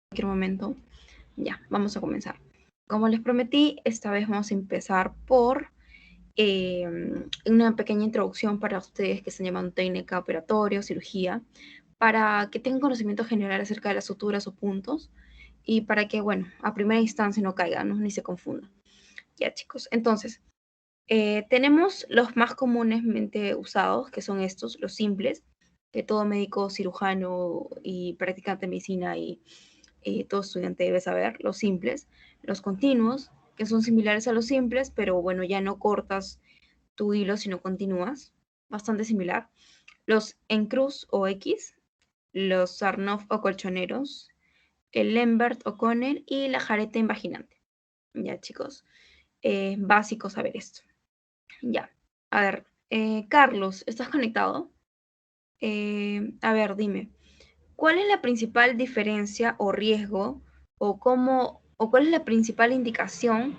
cualquier momento. Ya, vamos a comenzar. Como les prometí, esta vez vamos a empezar por una pequeña introducción para ustedes que están llamando técnica operatoria o cirugía, para que tengan conocimiento general acerca de las suturas o puntos y para que, bueno, a primera instancia no caigan, ¿no? Ni se confundan. Ya, chicos, entonces, tenemos los más comúnmente usados, que son estos, los simples, que todo médico, cirujano y practicante de medicina y todo estudiante debe saber, los simples, los continuos, que son similares a los simples, pero bueno, ya no cortas tu hilo, sino continúas, bastante similar. Los en cruz o X, los Sarnoff o colchoneros, el Lambert o Connell y la jareta invaginante. Ya, chicos, básico saber esto. Ya, a ver, Carlos, ¿estás conectado? A ver, dime, ¿cuál es la principal diferencia o riesgo o cuál es la principal indicación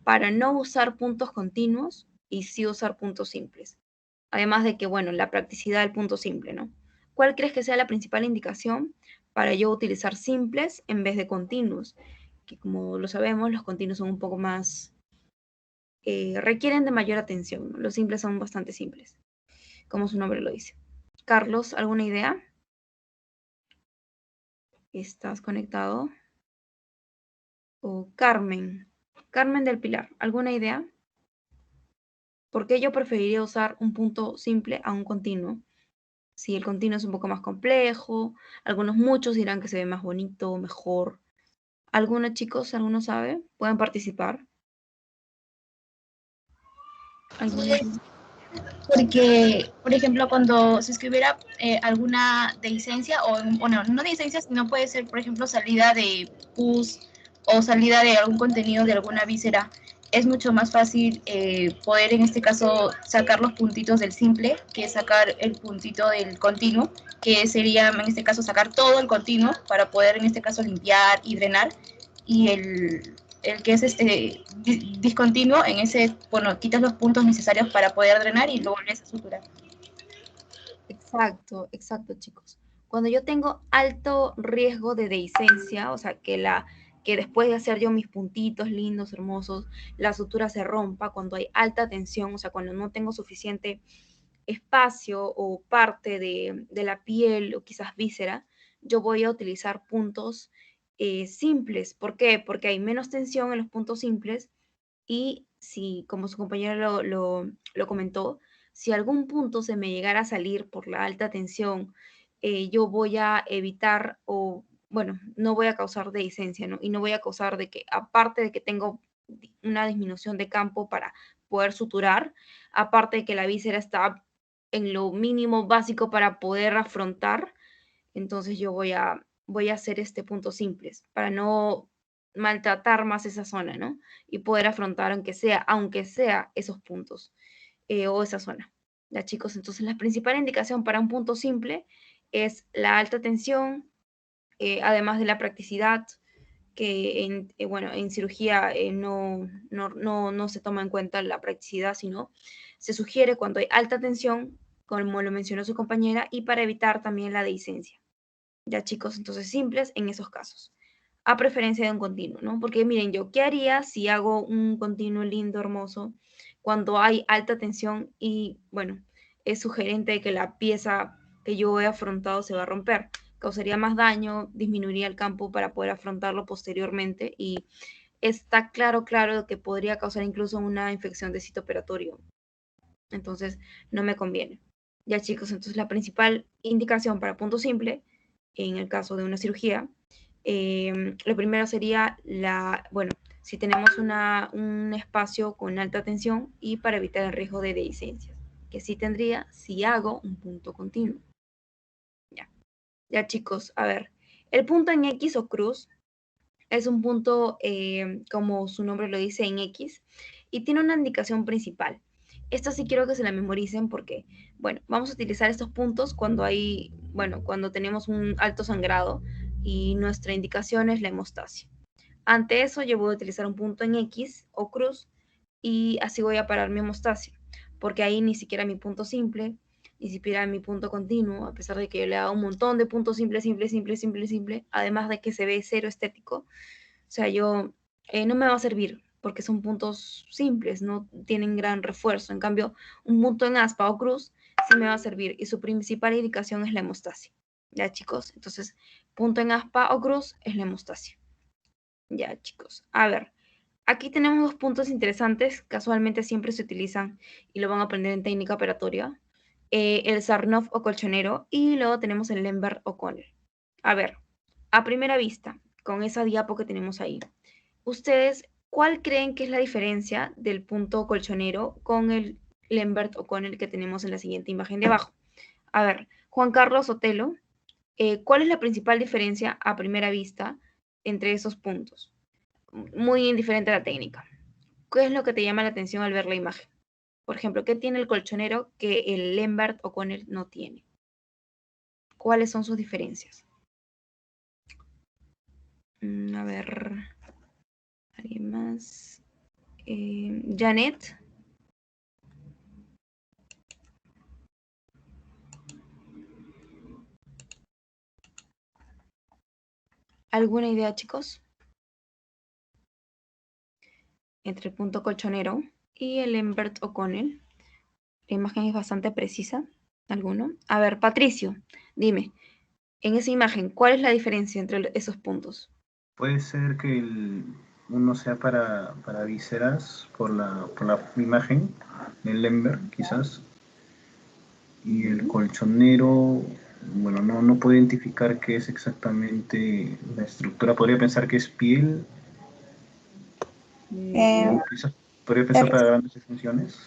para no usar puntos continuos y sí usar puntos simples? Además de que, bueno, la practicidad del punto simple, ¿no? ¿Cuál crees que sea la principal indicación para yo utilizar simples en vez de continuos? Que como lo sabemos, los continuos son un poco más, requieren de mayor atención, ¿no? Los simples son bastante simples, como su nombre lo dice. Carlos, ¿alguna idea? ¿Estás conectado? O Carmen. Carmen del Pilar, ¿alguna idea? ¿Por qué yo preferiría usar un punto simple a un continuo? Si el continuo es un poco más complejo, muchos dirán que se ve más bonito, mejor. ¿Algunos chicos, alguno sabe? ¿Pueden participar? ¿Alguno? Porque, por ejemplo, cuando se escribiera alguna dehiscencia, o bueno, no dehiscencia, sino puede ser, por ejemplo, salida de pus o salida de algún contenido de alguna víscera, es mucho más fácil poder en este caso sacar los puntitos del simple que sacar el puntito del continuo, que sería en este caso sacar todo el continuo para poder en este caso limpiar y drenar, y el que es discontinuo, en ese, bueno, quitas los puntos necesarios para poder drenar y lo vuelves a suturar. Exacto, exacto, chicos. Cuando yo tengo alto riesgo de dehiscencia, o sea, que después de hacer yo mis puntitos lindos, hermosos, la sutura se rompa, cuando hay alta tensión, o sea, cuando no tengo suficiente espacio o parte de la piel o quizás víscera, yo voy a utilizar puntos simples. ¿Por qué? Porque hay menos tensión en los puntos simples y si, como su compañero lo comentó, si algún punto se me llegara a salir por la alta tensión, yo voy a evitar o, bueno, no voy a causar dehiscencia, ¿no? Y no voy a causar de que, aparte de que tengo una disminución de campo para poder suturar, aparte de que la víscera está en lo mínimo básico para poder afrontar, entonces yo voy a hacer este punto simples para no maltratar más esa zona, ¿no? Y poder afrontar aunque sea esos puntos o esa zona. Ya, chicos, entonces la principal indicación para un punto simple es la alta tensión, además de la practicidad, que bueno, en cirugía no se toma en cuenta la practicidad, sino se sugiere cuando hay alta tensión, como lo mencionó su compañera, y para evitar también la dehiscencia. Ya, chicos, entonces simples en esos casos, a preferencia de un continuo, ¿no? Porque miren, yo, ¿qué haría si hago un continuo lindo, hermoso, cuando hay alta tensión y, bueno, es sugerente que la pieza que yo he afrontado se va a romper? Causaría más daño, disminuiría el campo para poder afrontarlo posteriormente y está claro que podría causar incluso una infección de sitio operatorio. Entonces, no me conviene. Ya, chicos, entonces la principal indicación para punto simple, en el caso de una cirugía, lo primero sería bueno, si tenemos un espacio con alta tensión y para evitar el riesgo de dehiscencias, que sí tendría si hago un punto continuo. Ya, ya, chicos, a ver, el punto en X o cruz es un punto, como su nombre lo dice, en X, y tiene una indicación principal. Esta sí quiero que se la memoricen porque, bueno, vamos a utilizar estos puntos cuando tenemos un alto sangrado y nuestra indicación es la hemostasia. Ante eso, yo voy a utilizar un punto en X o cruz y así voy a parar mi hemostasia, porque ahí ni siquiera mi punto simple incipieran mi punto continuo, a pesar de que yo le haga un montón de puntos simples, además de que se ve cero estético. O sea, yo no me va a servir porque son puntos simples, no tienen gran refuerzo. En cambio, un punto en aspa o cruz sí me va a servir y su principal indicación es la hemostasia. Ya, chicos, entonces, punto en aspa o cruz es la hemostasia. Ya, chicos, a ver, aquí tenemos dos puntos interesantes, casualmente siempre se utilizan y lo van a aprender en técnica operatoria. El Sarnoff o colchonero y luego tenemos el Lembert o Connell. A ver, a primera vista, con esa diapo que tenemos ahí, ¿ustedes cuál creen que es la diferencia del punto colchonero con el Lembert o Connell que tenemos en la siguiente imagen de abajo? A ver, Juan Carlos Otelo, ¿cuál es la principal diferencia a primera vista entre esos puntos? Muy indiferente a la técnica. ¿Qué es lo que te llama la atención al ver la imagen? Por ejemplo, ¿qué tiene el colchonero que el Lembert o Connell no tiene? ¿Cuáles son sus diferencias? A ver, ¿alguien más? Janet. ¿Alguna idea, chicos? Entre el punto colchonero y el Lembert o Connell. La imagen es bastante precisa. ¿Alguno? A ver, Patricio, dime, en esa imagen, ¿cuál es la diferencia entre esos puntos? Puede ser que uno sea para vísceras por la imagen, el Lember quizás, y el colchonero, bueno, no puedo identificar qué es exactamente la estructura. Podría pensar que es piel, No. o quizás podría pensar para grandes extensiones.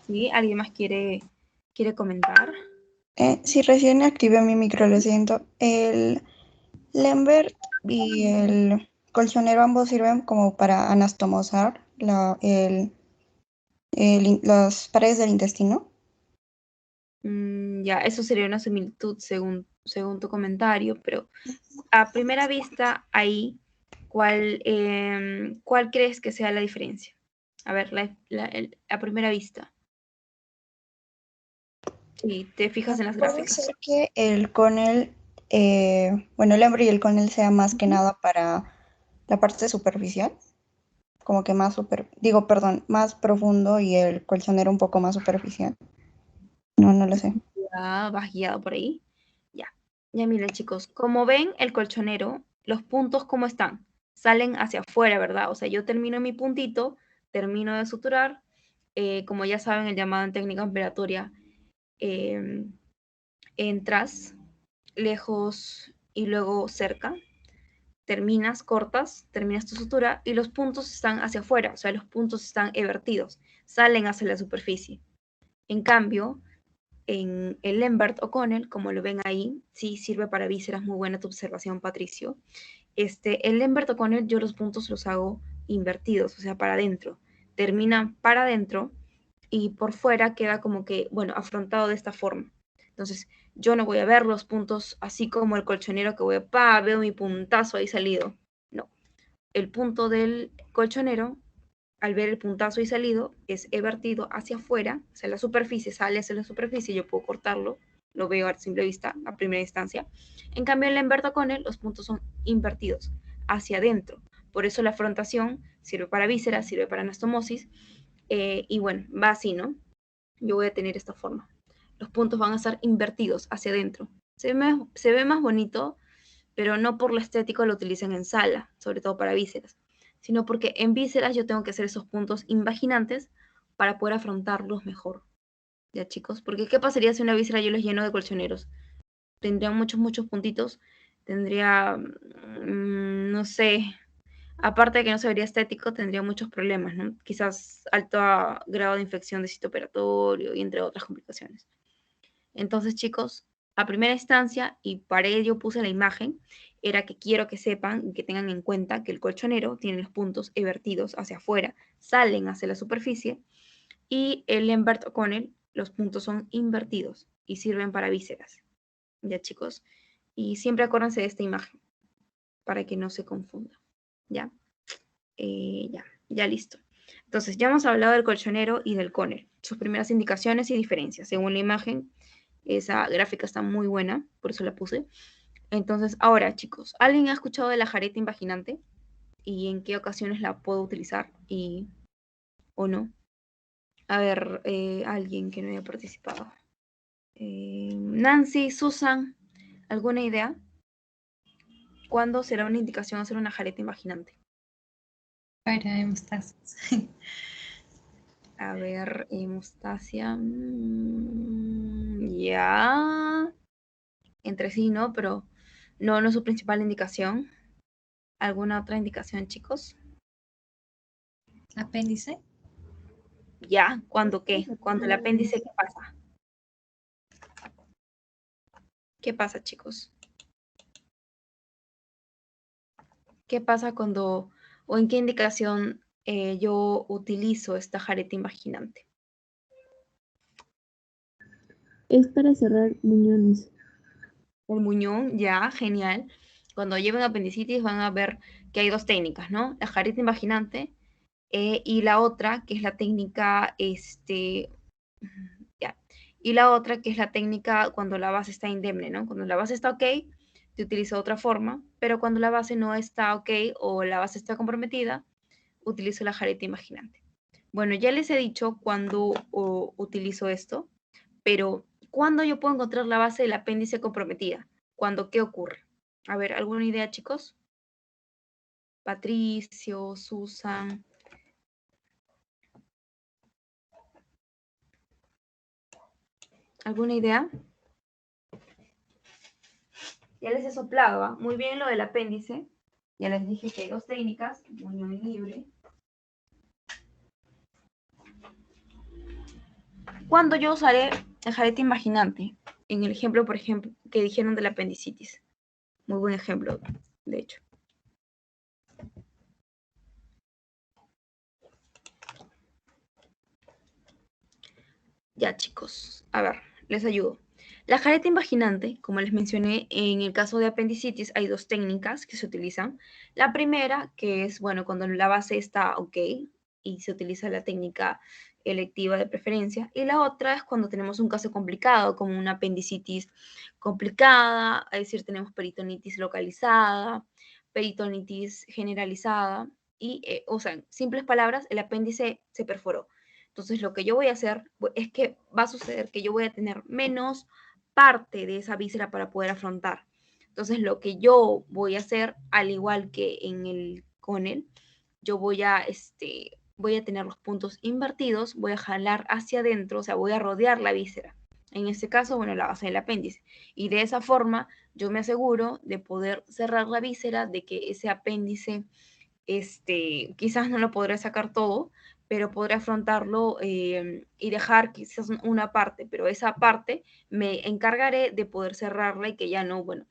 ¿Sí? ¿Alguien más quiere comentar? Sí, recién activé mi micro, lo siento. El Lembert y el colchonero ambos sirven como para anastomosar las paredes del intestino. Ya, eso sería una similitud según tu comentario, pero a primera vista ahí, ¿cuál crees que sea la diferencia? A ver, a primera vista. Si te fijas en las Puede gráficas. ser que el Connell, bueno, el Lembert y el Connell sea más que nada para la parte superficial, como que más profundo y el colchonero un poco más superficial. No lo sé. Ya vas guiado por ahí. Ya. Ya miren, chicos, como ven, el colchonero, los puntos, ¿cómo están? Salen hacia afuera, ¿verdad? O sea, yo termino mi puntito, termino de suturar. Como ya saben, el llamado en técnica operatoria, eh, entras lejos y luego cerca. Terminas, cortas, terminas tu sutura y los puntos están hacia afuera, o sea, los puntos están evertidos, salen hacia la superficie. En cambio, en el Lembert o Connell, como lo ven ahí, sí sirve para vísceras, muy buena tu observación, Patricio. El Lembert o Connell yo los puntos los hago invertidos, o sea, para adentro. Terminan para adentro y por fuera queda como que, bueno, afrontado de esta forma. Entonces, yo no voy a ver los puntos así como el colchonero que voy a, veo mi puntazo ahí salido. No, el punto del colchonero, al ver el puntazo ahí salido, es vertido hacia afuera, o sea, la superficie sale hacia la superficie, yo puedo cortarlo, lo veo a simple vista, a primera instancia. En cambio, en la Lemberto Connell, los puntos son invertidos, hacia adentro. Por eso la frontación sirve para vísceras, sirve para anastomosis, y bueno, va así, ¿no? Yo voy a tener esta forma. Los puntos van a estar invertidos hacia adentro. Se ve más bonito, pero no por la estética lo utilicen en sala, sobre todo para vísceras, sino porque en vísceras yo tengo que hacer esos puntos invaginantes para poder afrontarlos mejor. ¿Ya, chicos? Porque ¿qué pasaría si una víscera yo les lleno de colchoneros? Tendría muchos puntitos, tendría, no sé, aparte de que no se vería estético, tendría muchos problemas, ¿no? Quizás alto grado de infección de sitio operatorio y entre otras complicaciones. Entonces, chicos, a primera instancia, y para ello puse la imagen, era que quiero que sepan y que tengan en cuenta que el colchonero tiene los puntos evertidos hacia afuera, salen hacia la superficie, y el Lembert O'Connell, los puntos son invertidos y sirven para vísceras. Ya, chicos. Y siempre acuérdense de esta imagen para que no se confunda. ¿Ya? Ya listo. Entonces, ya hemos hablado del colchonero y del cóner, sus primeras indicaciones y diferencias. Según la imagen, esa gráfica está muy buena, por eso la puse. Entonces, ahora, chicos, ¿alguien ha escuchado de la jareta invaginante? ¿Y en qué ocasiones la puedo utilizar y o no? A ver, alguien que no haya participado. Nancy, Susan, ¿alguna idea? ¿Cuándo será una indicación hacer una jareta imaginante? Para hemostasis. A ver, Mustasia. Ya. Entre sí, ¿no? Pero no es su principal indicación. ¿Alguna otra indicación, chicos? Apéndice. Ya. ¿Cuándo qué? Cuando el apéndice, ¿qué pasa? ¿Qué pasa, chicos? ¿Qué pasa cuando o en qué indicación yo utilizo esta jareta imaginante? Es para cerrar muñones. El muñón, ya, genial. Cuando lleven apendicitis van a ver que hay dos técnicas, ¿no? La jareta imaginante y la otra, que es la técnica, ya. Y la otra, que es la técnica cuando la base está indemne, ¿no? Cuando la base está ok, te utilizo otra forma, pero cuando la base no está ok o la base está comprometida, utilizo la jareta imaginante. Bueno, ya les he dicho cuándo utilizo esto, pero ¿cuándo yo puedo encontrar la base del apéndice comprometida? ¿Cuándo qué ocurre? A ver, ¿alguna idea, chicos? Patricio, Susan. ¿Alguna idea? Ya les he soplado, ¿ah? Muy bien lo del apéndice. Ya les dije que hay dos técnicas, unión libre. ¿Cuándo yo usaré el jarete imaginante? En el ejemplo, por ejemplo, que dijeron del apendicitis. Muy buen ejemplo, de hecho. Ya, chicos, a ver, les ayudo. La jareta invaginante, como les mencioné, en el caso de apendicitis hay dos técnicas que se utilizan. La primera, que es, bueno, cuando la base está ok y se utiliza la técnica electiva de preferencia. Y la otra es cuando tenemos un caso complicado, como una apendicitis complicada, es decir, tenemos peritonitis localizada, peritonitis generalizada y, o sea, en simples palabras, el apéndice se perforó. Entonces, lo que yo voy a hacer es que va a suceder que yo voy a tener menos parte de esa víscera para poder afrontar. Entonces, lo que yo voy a hacer, al igual que con él, yo voy a tener los puntos invertidos, voy a jalar hacia adentro, o sea, voy a rodear la víscera. En este caso, bueno, la base del apéndice. Y de esa forma, yo me aseguro de poder cerrar la víscera, de que ese apéndice, quizás no lo podré sacar todo, pero podré afrontarlo y dejar quizás una parte, pero esa parte me encargaré de poder cerrarla y que ya no, bueno,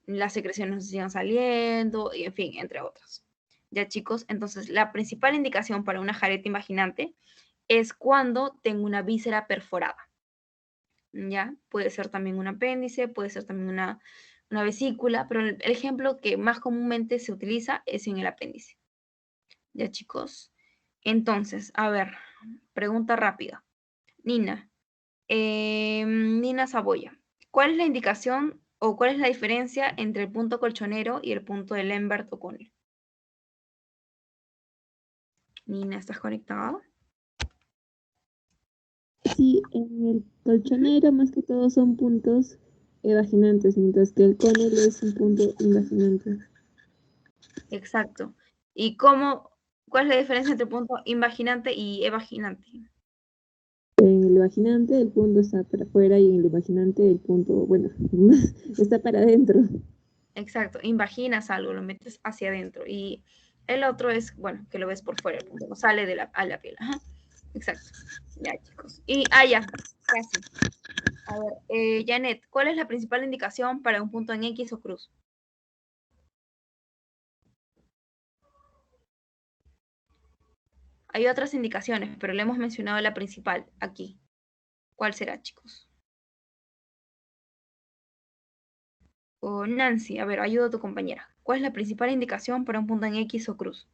las secreciones no sigan saliendo, y en fin, entre otras. Ya, chicos, entonces la principal indicación para una jareta imaginante es cuando tengo una víscera perforada. ¿Ya? Puede ser también un apéndice, puede ser también una vesícula, pero el ejemplo que más comúnmente se utiliza es en el apéndice. ¿Ya, chicos? Entonces, a ver, pregunta rápida. Nina Saboya, ¿cuál es la indicación o cuál es la diferencia entre el punto colchonero y el punto de Lambert o Connell? Nina, ¿estás conectada? Sí, en el colchonero más que todo son puntos evaginantes, mientras que el cónel es un punto invaginante. Exacto. ¿Y cuál es la diferencia entre punto invaginante y evaginante? En el vaginante el punto está para afuera y en el vaginante el punto, bueno, está para adentro. Exacto, invaginas algo, lo metes hacia adentro. Y el otro es, bueno, que lo ves por fuera, el punto no sale a la piel. Ajá. Exacto. Ya, chicos. Y, ya, casi. A ver, Janet, ¿cuál es la principal indicación para un punto en X o cruz? Hay otras indicaciones, pero le hemos mencionado la principal aquí. ¿Cuál será, chicos? O Nancy, a ver, ayuda a tu compañera. ¿Cuál es la principal indicación para un punto en X o cruz?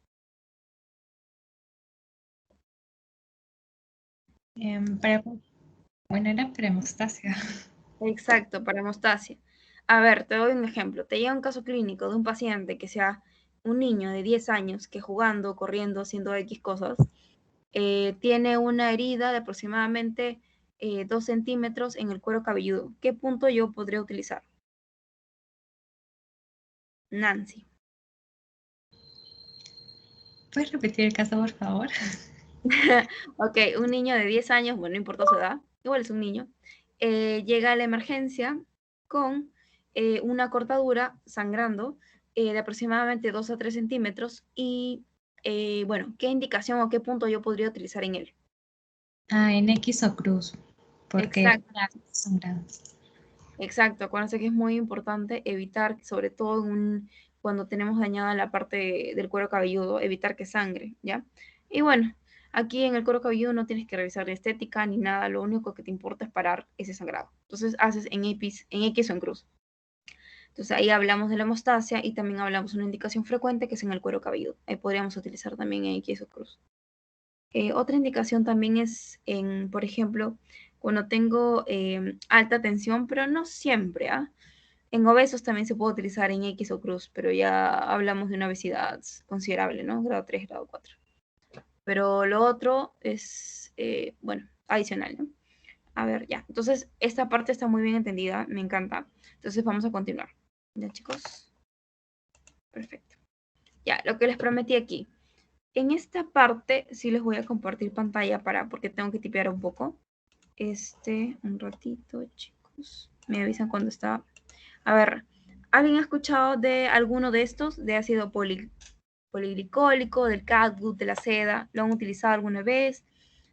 Bueno, era para hemostasia. Exacto, para hemostasia. A ver, te doy un ejemplo. Te llega un caso clínico de un paciente que sea un niño de 10 años que jugando, corriendo, haciendo X cosas, tiene una herida de aproximadamente 2 centímetros en el cuero cabelludo. ¿Qué punto yo podría utilizar? Nancy. ¿Puedes repetir el caso, por favor? Ok, un niño de 10 años, bueno, no importa su edad, igual es un niño, llega a la emergencia con una cortadura sangrando de aproximadamente 2 a 3 centímetros y, bueno, ¿qué indicación o qué punto yo podría utilizar en él? En X o cruz, porque Exacto, son grados. exacto. Acuérdense que es muy importante evitar, sobre todo cuando tenemos dañada la parte del cuero cabelludo, evitar que sangre, ¿ya? Y bueno, aquí en el cuero cabelludo no tienes que revisar la estética ni nada, lo único que te importa es parar ese sangrado. Entonces haces en X o en cruz. Entonces ahí hablamos de la hemostasia y también hablamos de una indicación frecuente que es en el cuero cabelludo. Ahí podríamos utilizar también en X o cruz. Otra indicación también es en, por ejemplo, cuando tengo alta tensión, pero no siempre, ¿ah? En obesos también se puede utilizar en X o cruz, pero ya hablamos de una obesidad considerable, ¿no? Grado 3, grado 4. Pero lo otro es, bueno, adicional, ¿no? A ver, ya. Entonces, esta parte está muy bien entendida, me encanta. Entonces, vamos a continuar. ¿Ya, chicos? Perfecto. Ya, lo que les prometí aquí. En esta parte sí les voy a compartir pantalla porque tengo que tipear un poco. Un ratito, chicos. Me avisan cuando está. A ver, ¿alguien ha escuchado de alguno de estos? De ácido poliglicólico, del catgut, de la seda. ¿Lo han utilizado alguna vez?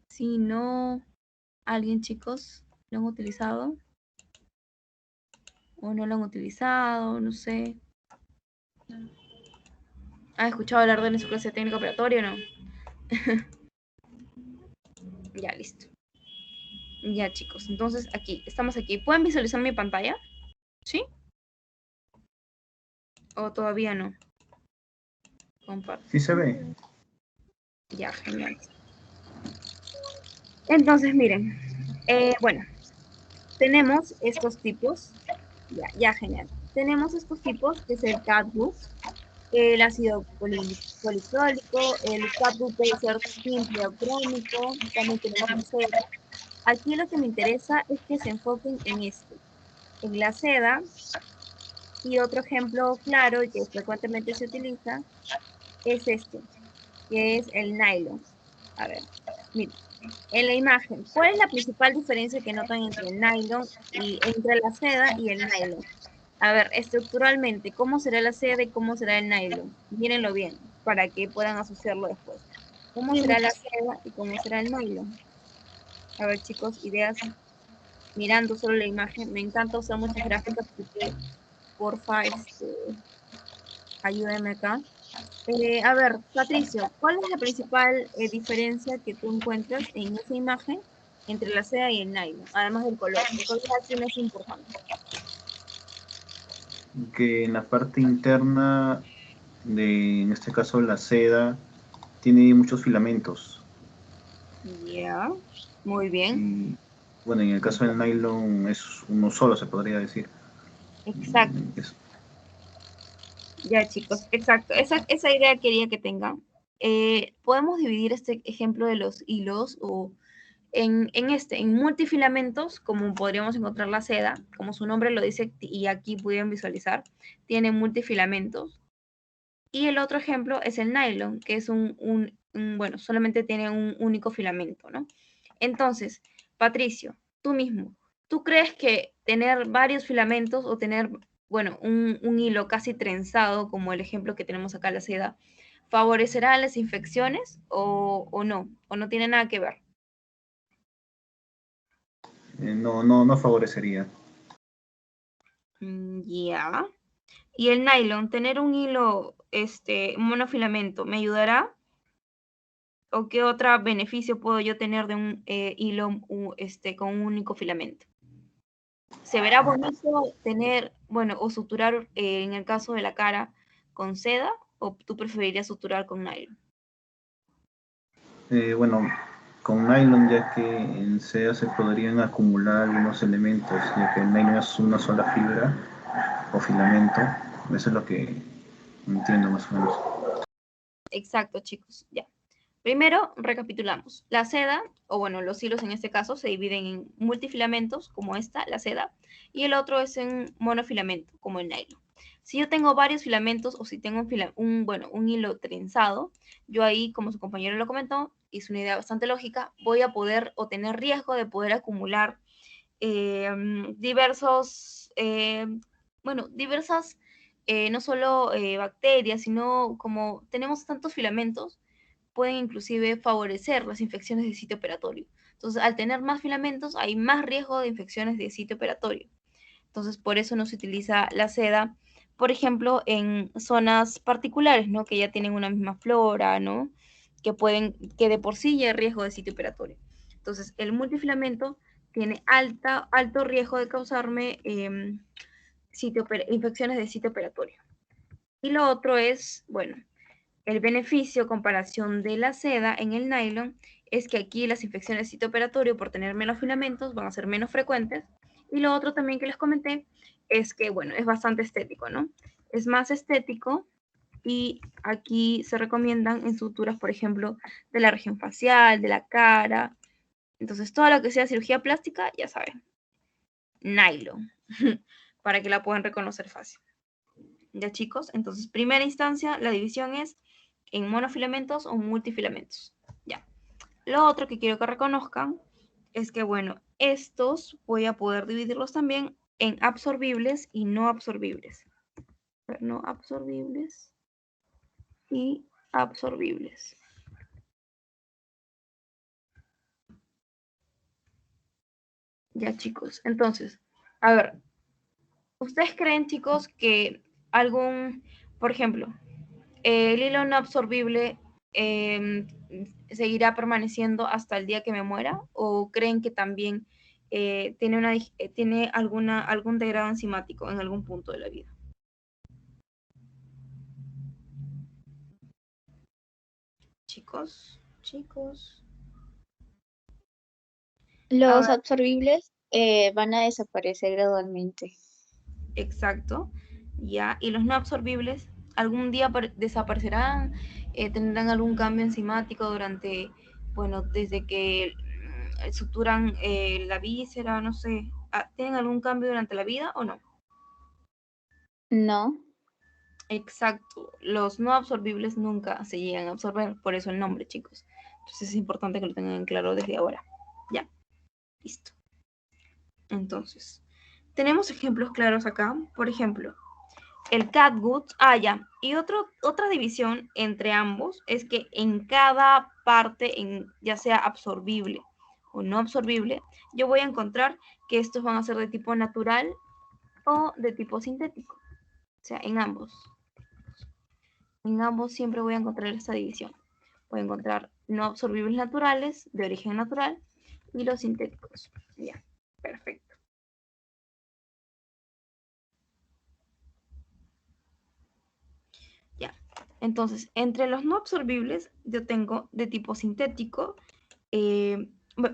Si no, ¿alguien, chicos? ¿Lo han utilizado? ¿O no lo han utilizado? No sé. ¿Han escuchado hablar de en su clase técnica operatoria o no? Ya, listo. Ya, chicos. Entonces, estamos aquí. ¿Pueden visualizar mi pantalla? ¿Sí? ¿O todavía no? Comparto. Sí se ve. Ya, genial. Entonces, miren. Bueno, tenemos estos tipos. Ya, genial. Tenemos estos tipos, que es el catgut, el ácido policlórico, el catgut puede ser simple o crónico, también tenemos la seda. Aquí lo que me interesa es que se enfoquen en la seda, y otro ejemplo claro y que frecuentemente se utiliza es que es el nylon. A ver, miren, en la imagen, ¿cuál es la principal diferencia que notan entre el nylon y entre la seda y el nylon? A ver, estructuralmente, ¿cómo será la seda y cómo será el nylon? Mírenlo bien, para que puedan asociarlo después. ¿Cómo será la seda y cómo será el nylon? A ver, chicos, ideas mirando solo la imagen. Me encanta usar muchas gráficas, así que porfa, ayúdenme acá. A ver, Patricio, ¿cuál es la principal diferencia que tú encuentras en esa imagen entre la seda y el nylon? Además del color. El color aquí no es importante. Que en la parte interna en este caso, la seda tiene muchos filamentos. Ya, muy bien. Y bueno, en el caso del nylon es uno solo, se podría decir. Exacto. Es- Ya, chicos, exacto. Esa idea quería que tengan. Podemos dividir este ejemplo de los hilos en multifilamentos, como podríamos encontrar la seda, como su nombre lo dice, y aquí pueden visualizar, tiene multifilamentos. Y el otro ejemplo es el nylon, que es bueno, solamente tiene un único filamento, ¿no? Entonces, Patricio, tú mismo, ¿tú crees que tener varios filamentos o tener, bueno, un hilo casi trenzado, como el ejemplo que tenemos acá, la seda, favorecerá las infecciones o no? ¿O no tiene nada que ver? no favorecería. Ya. Y el nylon, tener un hilo, un monofilamento, ¿me ayudará? ¿O qué otro beneficio puedo yo tener de un hilo con un único filamento? ¿Se verá bonito tener, bueno, o suturar en el caso de la cara con seda o tú preferirías suturar con nylon? Bueno, con nylon, ya que en seda se podrían acumular algunos elementos, ya que el nylon es una sola fibra o filamento. Eso es lo que entiendo más o menos. Exacto, chicos, ya. Primero, recapitulamos. La seda, o bueno, los hilos en este caso, se dividen en multifilamentos, como esta, la seda, y el otro es en monofilamento, como el nylon. Si yo tengo varios filamentos o si tengo un hilo trenzado, yo ahí, como su compañero lo comentó, hice una idea bastante lógica, voy a poder o tener riesgo de poder acumular diversas, no solo bacterias, sino como tenemos tantos filamentos, pueden inclusive favorecer las infecciones de sitio operatorio. Entonces, al tener más filamentos, hay más riesgo de infecciones de sitio operatorio. Entonces, por eso no se utiliza la seda, por ejemplo, en zonas particulares, ¿no? Que ya tienen una misma flora, ¿no? Que de por sí ya hay riesgo de sitio operatorio. Entonces, el multifilamento tiene alto riesgo de causarme infecciones de sitio operatorio. Y lo otro es, bueno, el beneficio, comparación de la seda en el nylon, es que aquí las infecciones de sitio operatorio, por tener menos filamentos, van a ser menos frecuentes. Y lo otro también que les comenté es que, bueno, es bastante estético, ¿no? Es más estético y aquí se recomiendan en suturas, por ejemplo, de la región facial, de la cara. Entonces, todo lo que sea cirugía plástica, ya saben, nylon, para que la puedan reconocer fácil. Ya, chicos, entonces, primera instancia, la división es en monofilamentos o multifilamentos. Ya. Lo otro que quiero que reconozcan es que, bueno, estos voy a poder dividirlos también en absorbibles y no absorbibles. No absorbibles y absorbibles. Ya, chicos. Entonces, a ver, ¿ustedes creen, chicos, que por ejemplo, el hilo no absorbible seguirá permaneciendo hasta el día que me muera? ¿O creen que también tiene algún degrado enzimático en algún punto de la vida? Chicos. A Los ver, absorbibles van a desaparecer gradualmente. exacto. Ya. ¿Y los no absorbibles algún día desaparecerán? ¿Tendrán algún cambio enzimático desde que suturan la víscera? No sé. ¿Tienen algún cambio durante la vida o no? No. Exacto. Los no absorbibles nunca se llegan a absorber, por eso el nombre, chicos. Entonces es importante que lo tengan claro desde ahora. Ya. Listo. Entonces, tenemos ejemplos claros acá. Por ejemplo, el catgut. Ya. Y otra división entre ambos es que en cada parte, ya sea absorbible o no absorbible, yo voy a encontrar que estos van a ser de tipo natural o de tipo sintético. O sea, en ambos. En ambos siempre voy a encontrar esta división. Voy a encontrar no absorbibles naturales, de origen natural, y los sintéticos. Ya, perfecto. Ya, entonces, entre los no absorbibles, yo tengo de tipo sintético.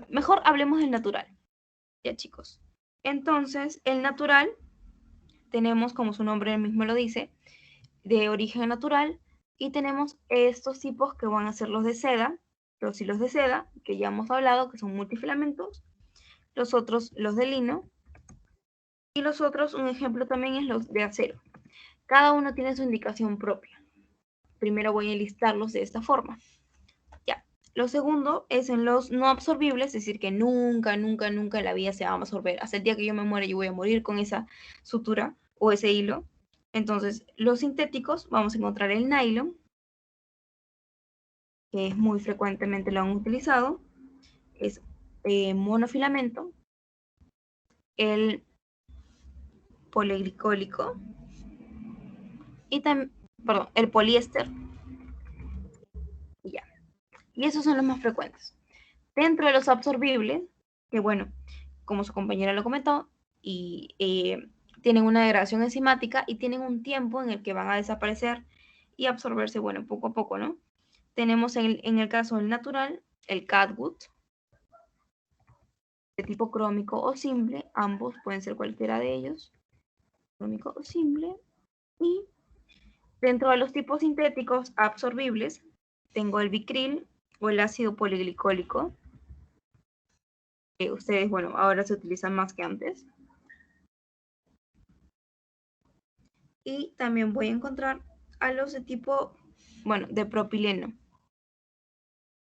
Mejor hablemos del natural. Ya, chicos. Entonces, el natural, tenemos, como su nombre mismo lo dice, de origen natural, y tenemos estos tipos que van a ser los de seda, los hilos de seda, que ya hemos hablado, que son multifilamentos, los otros los de lino, y los otros, un ejemplo también es los de acero. Cada uno tiene su indicación propia. Primero voy a listarlos de esta forma. Ya. Lo segundo es en los no absorbibles, es decir, que nunca en la vida se va a absorber. Hasta el día que yo me muera, yo voy a morir con esa sutura o ese hilo. Entonces, los sintéticos, vamos a encontrar el nylon, que es muy frecuentemente lo han utilizado, es monofilamento, el poliglicólico y también, perdón, el poliéster, y ya. Y esos son los más frecuentes. Dentro de los absorbibles, que bueno, como su compañera lo comentó, y tienen una degradación enzimática y tienen un tiempo en el que van a desaparecer y absorberse, bueno, poco a poco, ¿no? Tenemos en el caso del natural, el catgut, de tipo crómico o simple, ambos pueden ser cualquiera de ellos, crómico o simple. Y dentro de los tipos sintéticos absorbibles, tengo el Vicril o el ácido poliglicólico, que ustedes, bueno, ahora se utilizan más que antes. Y también voy a encontrar a los de tipo, bueno, de propileno.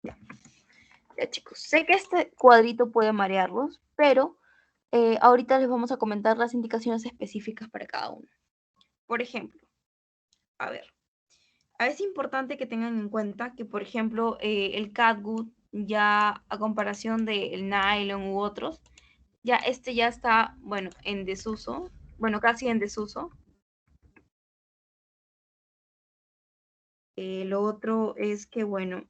Ya, chicos, sé que este cuadrito puede marearlos, pero ahorita les vamos a comentar las indicaciones específicas para cada uno. Por ejemplo, a ver, es importante que tengan en cuenta que, por ejemplo, el catgut, ya a comparación del nylon u otros, ya ya está, bueno, en desuso, bueno, casi en desuso. Lo otro es que, bueno,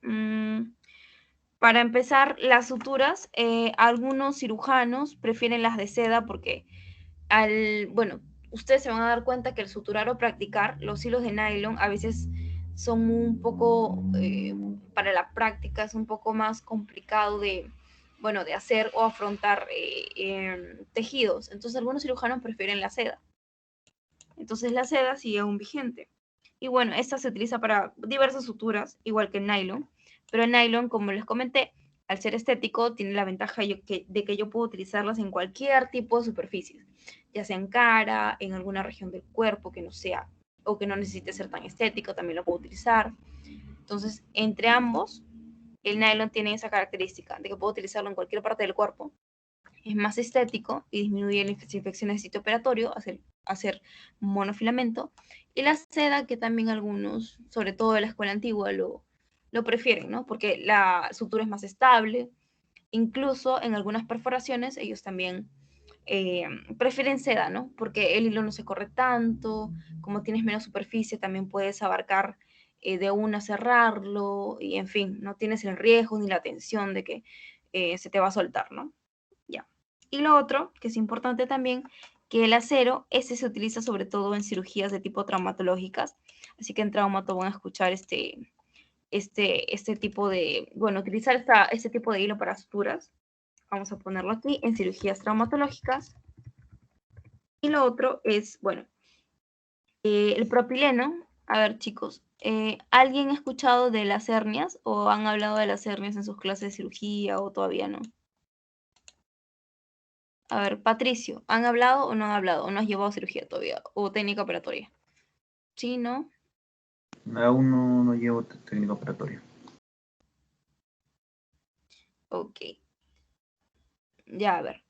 para empezar, las suturas, algunos cirujanos prefieren las de seda porque bueno, ustedes se van a dar cuenta que al suturar o practicar, los hilos de nylon a veces son un poco, para la práctica es un poco más complicado de, bueno, de hacer o afrontar tejidos. Entonces algunos cirujanos prefieren la seda. Entonces la seda sigue aún vigente. Y bueno, esta se utiliza para diversas suturas, igual que el nylon. Pero el nylon, como les comenté, al ser estético, tiene la ventaja de que yo puedo utilizarlas en cualquier tipo de superficies, ya sea en cara, en alguna región del cuerpo que no sea o que no necesite ser tan estético, también lo puedo utilizar. Entonces, entre ambos, el nylon tiene esa característica de que puedo utilizarlo en cualquier parte del cuerpo. Es más estético y disminuye las infecciones de sitio operatorio, hacer monofilamento. Y la seda, que también algunos, sobre todo de la escuela antigua, lo prefieren, ¿no? Porque la sutura es más estable. Incluso en algunas perforaciones ellos también prefieren seda, ¿no? Porque el hilo no se corre tanto, como tienes menos superficie, también puedes abarcar de una cerrarlo y en fin, no tienes el riesgo ni la tensión de que se te va a soltar, ¿no? Ya. Y lo otro, que es importante también, que el acero, ese se utiliza sobre todo en cirugías de tipo traumatológicas, así que en traumato van a escuchar este tipo de, bueno, utilizar este tipo de hilo para suturas. Vamos a ponerlo aquí en cirugías traumatológicas. Y lo otro es, bueno, el propileno. A ver, chicos, ¿alguien ha escuchado de las hernias o han hablado de las hernias en sus clases de cirugía o todavía no? A ver, Patricio, ¿han hablado o no han hablado? ¿O no has llevado cirugía todavía? ¿O técnica operatoria? ¿Sí, no? Aún no llevo técnica operatoria. Ok. Ya, a ver.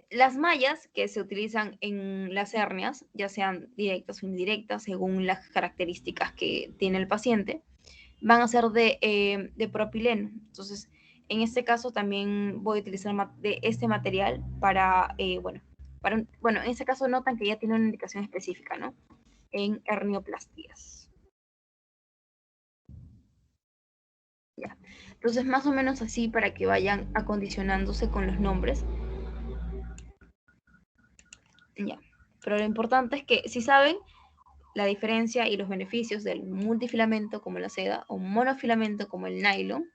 Las mallas que se utilizan en las hernias, ya sean directas o indirectas, según las características que tiene el paciente, van a ser de propileno. Entonces, en este caso también voy a utilizar de este material para, bueno, en este caso notan que ya tiene una indicación específica, ¿no? En hernioplastías. Ya. Entonces, más o menos así para que vayan acondicionándose con los nombres. Ya. Pero lo importante es que si saben la diferencia y los beneficios del multifilamento como la seda o monofilamento como el nylon,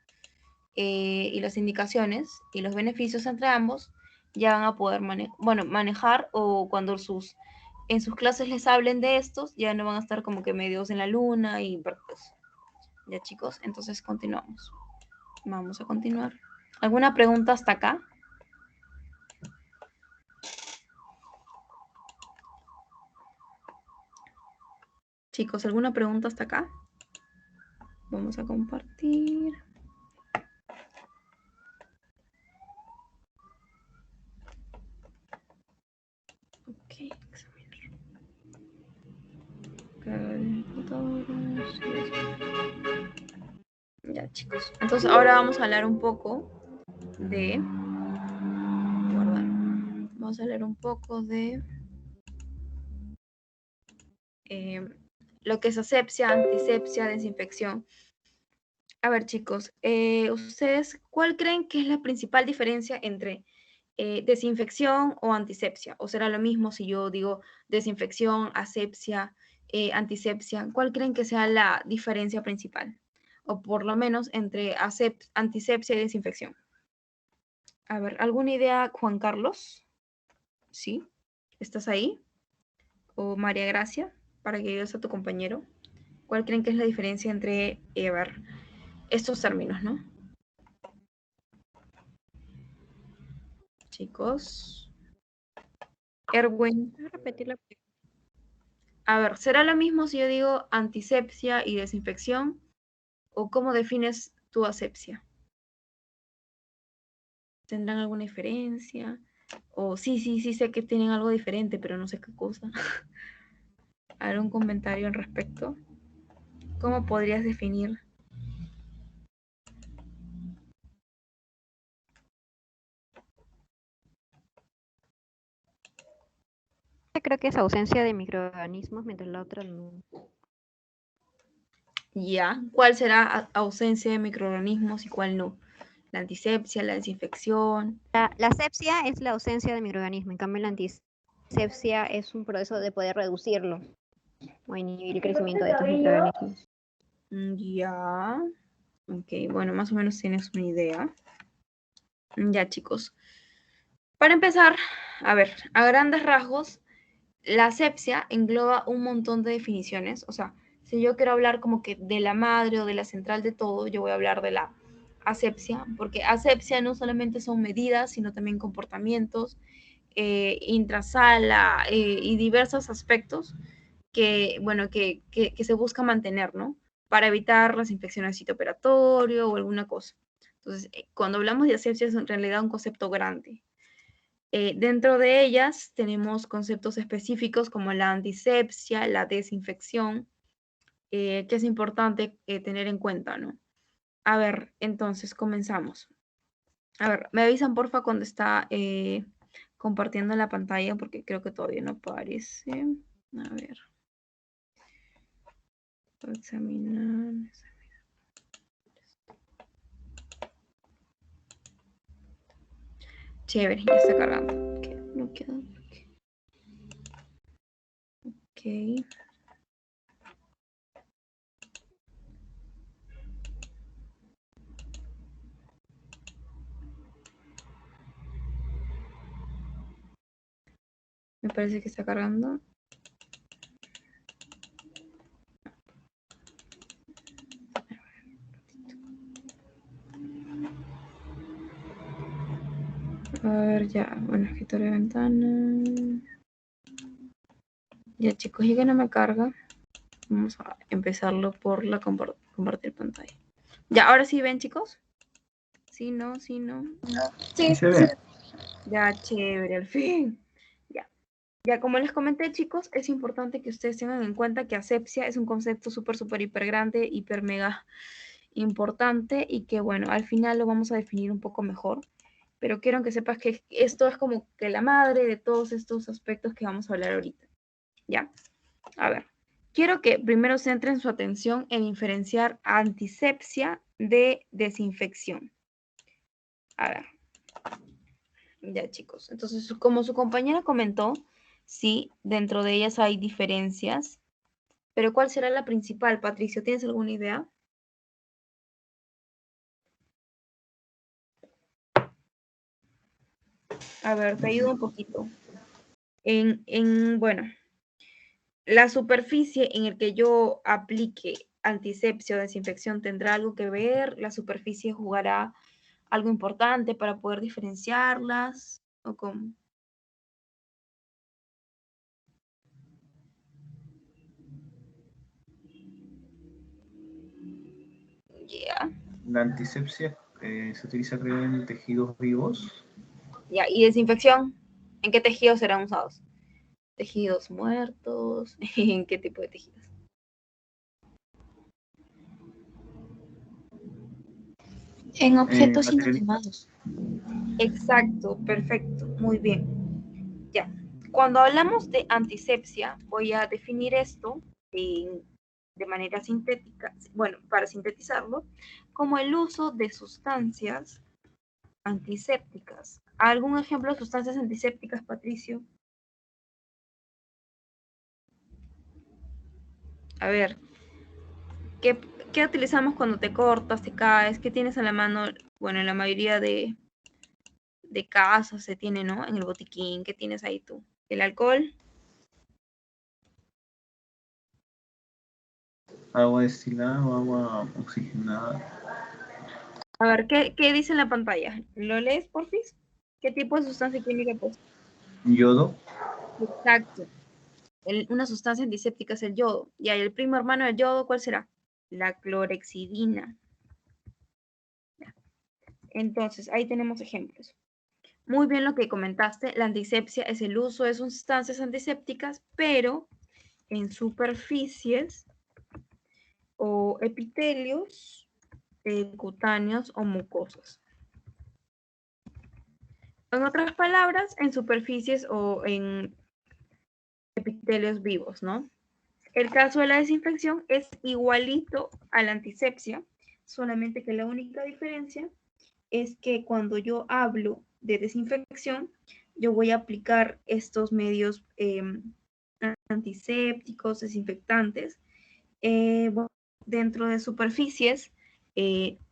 y las indicaciones y los beneficios entre ambos, ya van a poder manejar, o cuando en sus clases les hablen de estos, ya no van a estar como que medios en la luna y perdidos. Ya, chicos, entonces continuamos. Vamos a continuar. ¿Alguna pregunta hasta acá? Chicos, ¿alguna pregunta hasta acá? Vamos a compartir. Ok, examinar. Ya, chicos. Entonces ahora vamos a hablar un poco de... Guardar. Vamos a hablar un poco de lo que es asepsia, antisepsia, desinfección. A ver, chicos, ¿ustedes cuál creen que es la principal diferencia entre desinfección o antisepsia? ¿O será lo mismo si yo digo desinfección, asepsia, antisepsia? ¿Cuál creen que sea la diferencia principal? O por lo menos entre antisepsia y desinfección. A ver, ¿alguna idea, Juan Carlos? ¿Sí? ¿Estás ahí? ¿O María Gracia? Para que ayudes a tu compañero. ¿Cuál creen que es la diferencia entre, a ver, estos términos, ¿no? Chicos. Erwin. ¿Puedes repetir la pregunta? A ver, ¿será lo mismo si yo digo antisepsia y desinfección? ¿O cómo defines tu asepsia? ¿Tendrán alguna diferencia? O sí, sé que tienen algo diferente, pero no sé qué cosa. ¿Algún comentario al respecto? ¿Cómo podrías definir? Creo que es ausencia de microorganismos, mientras la otra no. Ya. ¿Cuál será ausencia de microorganismos y cuál no? La antisepsia, la desinfección. La asepsia es la ausencia de microorganismos, en cambio la antisepsia es un proceso de poder reducirlo o inhibir el crecimiento de estos microorganismos. Ya. Ok, bueno, más o menos tienes una idea. Ya, chicos. Para empezar, a ver, a grandes rasgos, la asepsia engloba un montón de definiciones. O sea, si yo quiero hablar como que de la madre o de la central de todo, yo voy a hablar de la asepsia, porque asepsia no solamente son medidas, sino también comportamientos, intrasala y diversos aspectos que, bueno, que se busca mantener, ¿no? Para evitar las infecciones de sitio operatorio o alguna cosa. Entonces, cuando hablamos de asepsia es en realidad un concepto grande. Dentro de ellas tenemos conceptos específicos como la antisepsia, la desinfección, que es importante tener en cuenta, ¿no? A ver, entonces comenzamos. A ver, me avisan porfa cuando está compartiendo la pantalla porque creo que todavía no aparece. A ver. Examinar. Chévere, ya está cargando. No queda. Ok. Me parece que está cargando. A ver, ya. Bueno, escritorio de ventana. Ya, chicos, ya que no me carga, vamos a empezarlo por la compartir pantalla. Ya, ahora sí ven, chicos. Sí, no. Sí, Se ve. Ya, chévere, al fin. Ya. Ya, como les comenté, chicos, es importante que ustedes tengan en cuenta que asepsia es un concepto súper, hiper grande, hiper, mega importante y que, bueno, al final lo vamos a definir un poco mejor. Pero quiero que sepas que esto es como que la madre de todos estos aspectos que vamos a hablar ahorita. ¿Ya? A ver, quiero que primero centren su atención en diferenciar antisepsia de desinfección. A ver. Ya, chicos. Entonces, como su compañera comentó, sí, dentro de ellas hay diferencias. Pero ¿cuál será la principal, Patricio? ¿Tienes alguna idea? A ver, te ayudo un poquito. Bueno, la superficie en el que yo aplique antisepsia o desinfección tendrá algo que ver. La superficie jugará algo importante para poder diferenciarlas. ¿O cómo? Ya. La antisepsia se utiliza creo en tejidos vivos. Ya. ¿Y desinfección? ¿En qué tejidos serán usados? ¿Tejidos muertos? ¿En qué tipo de tejidos? en objetos Material. inanimados. Exacto, perfecto, muy bien. Ya. Cuando hablamos de antisepsia, voy a definir esto de manera sintética, bueno, para sintetizarlo, como el uso de sustancias antisépticas. ¿Algún ejemplo de sustancias antisépticas, Patricio? A ver, ¿qué utilizamos cuando te cortas, te caes? ¿Qué tienes en la mano? Bueno, en la mayoría de de casa se tiene, ¿no? En el botiquín, ¿qué tienes ahí tú? ¿El alcohol? Agua destilada o agua oxigenada. A ver, ¿qué dice en la pantalla? ¿Lo lees, porfis? ¿Qué tipo de sustancia química posee? Yodo. Exacto. Una sustancia antiséptica es el yodo. Y ahí el primo hermano del yodo, ¿cuál será? La clorexidina. Entonces, ahí tenemos ejemplos. Muy bien lo que comentaste, la antisepsia es el uso de sustancias antisépticas, pero en superficies o epitelios cutáneos o mucosas. En otras palabras, en superficies o en epitelios vivos, ¿no? El caso de la desinfección es igualito a la antisepsia, solamente que la única diferencia es que cuando yo hablo de desinfección, yo voy a aplicar estos medios antisépticos, desinfectantes, dentro de superficies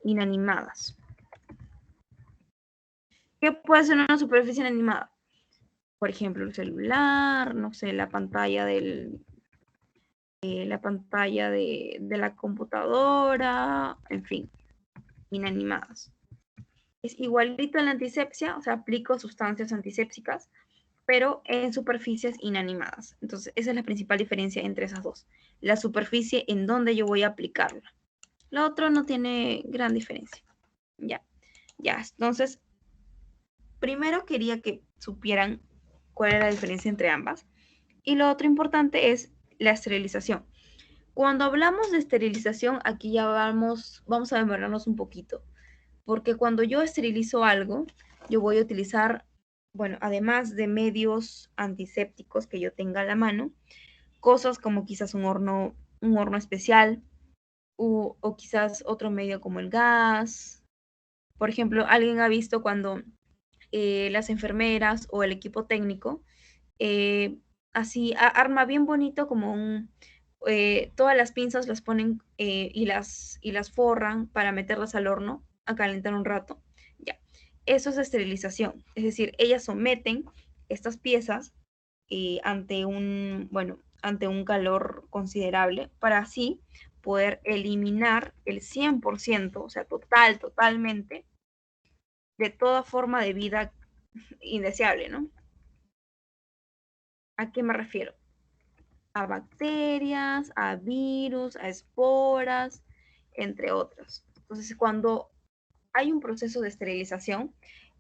inanimadas. ¿Qué puede ser una superficie inanimada? Por ejemplo, el celular, no sé, la pantalla de la computadora, en fin, inanimadas. Es igualito a la antisepsia, o sea, aplico sustancias antisépticas, pero en superficies inanimadas. Entonces, esa es la principal diferencia entre esas dos. La superficie en donde yo voy a aplicarla. Lo otro no tiene gran diferencia. Ya. Entonces, primero quería que supieran cuál era la diferencia entre ambas. Y lo otro importante es la esterilización. Cuando hablamos de esterilización, aquí ya vamos a demorarnos un poquito. Porque cuando yo esterilizo algo, yo voy a utilizar, bueno, además de medios antisépticos que yo tenga a la mano, cosas como quizás un horno especial o quizás otro medio como el gas. Por ejemplo, alguien ha visto cuando las enfermeras o el equipo técnico así arma bien bonito como todas las pinzas las ponen y las forran para meterlas al horno a calentar un rato. Ya, eso es esterilización. Es decir, ellas someten estas piezas ante un calor considerable para así poder eliminar el 100%, o sea, totalmente, de toda forma de vida indeseable, ¿no? ¿A qué me refiero? A bacterias, a virus, a esporas, entre otros. Entonces, cuando hay un proceso de esterilización,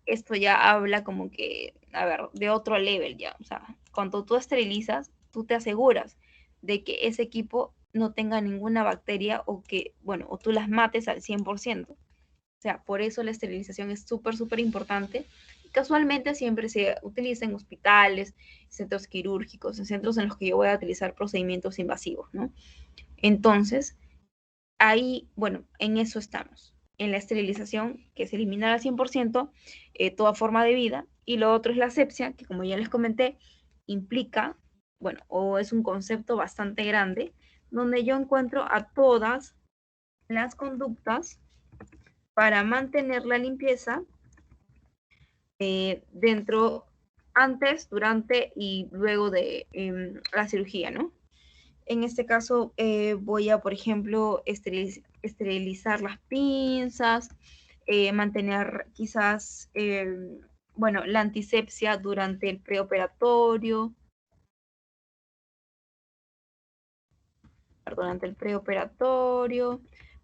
esto ya habla como que, a ver, de otro level ya. O sea, cuando tú esterilizas, tú te aseguras de que ese equipo no tenga ninguna bacteria o que, bueno, o tú las mates al 100%. O sea, por eso la esterilización es súper importante. Casualmente siempre se utiliza en hospitales, centros quirúrgicos, en centros en los que yo voy a utilizar procedimientos invasivos, ¿no? Entonces, ahí, bueno, en eso estamos, en la esterilización, que es eliminar al 100% toda forma de vida, y lo otro es la asepsia, que como ya les comenté, implica, bueno, o es un concepto bastante grande, donde yo encuentro a todas las conductas para mantener la limpieza dentro, antes, durante y luego de la cirugía, ¿no? En este caso voy a, por ejemplo, esterilizar las pinzas, mantener quizás, bueno, la antisepsia durante el preoperatorio,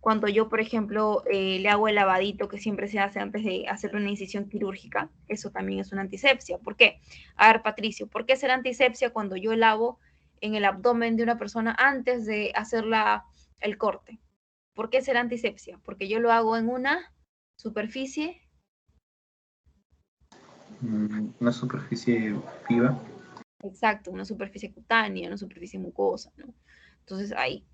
cuando yo, por ejemplo, le hago el lavadito que siempre se hace antes de hacer una incisión quirúrgica, eso también es una antisepsia. ¿Por qué? A ver, Patricio, ¿por qué será antisepsia cuando yo lavo en el abdomen de una persona antes de hacer el corte? ¿Por qué será antisepsia? Porque yo lo hago en una superficie. Una superficie viva. Exacto, una superficie cutánea, una superficie mucosa, ¿no? Entonces ahí,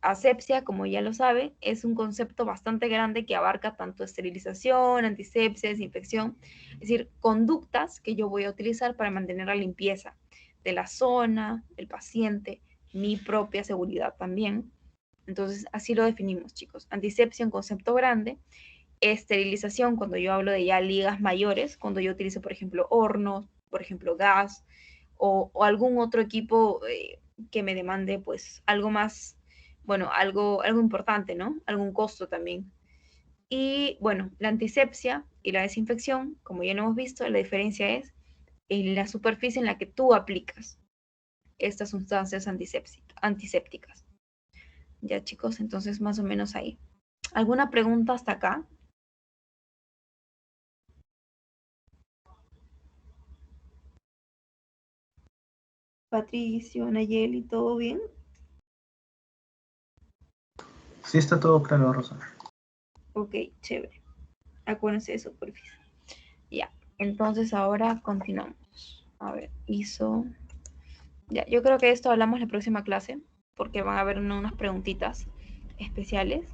asepsia, como ya lo sabe, es un concepto bastante grande que abarca tanto esterilización, antisepsia, desinfección, es decir, conductas que yo voy a utilizar para mantener la limpieza de la zona, del paciente, mi propia seguridad también. Entonces, así lo definimos, chicos. Antisepsia, un concepto grande, esterilización, cuando yo hablo de ya ligas mayores, cuando yo utilizo, por ejemplo, hornos, por ejemplo, gas o algún otro equipo que me demande pues algo más, bueno, algo importante, ¿no? Algún costo también. Y bueno, la antisepsia y la desinfección, como ya lo hemos visto, la diferencia es en la superficie en la que tú aplicas estas sustancias antisépticas. Ya chicos, entonces más o menos ahí. ¿Alguna pregunta hasta acá? Patricio, Nayeli, ¿todo bien? Sí, está todo claro, Rosa. Ok, chévere. Acuérdense de superficie. Ya, entonces ahora continuamos. A ver, Ya, yo creo que esto hablamos la próxima clase, porque van a haber unas preguntitas especiales.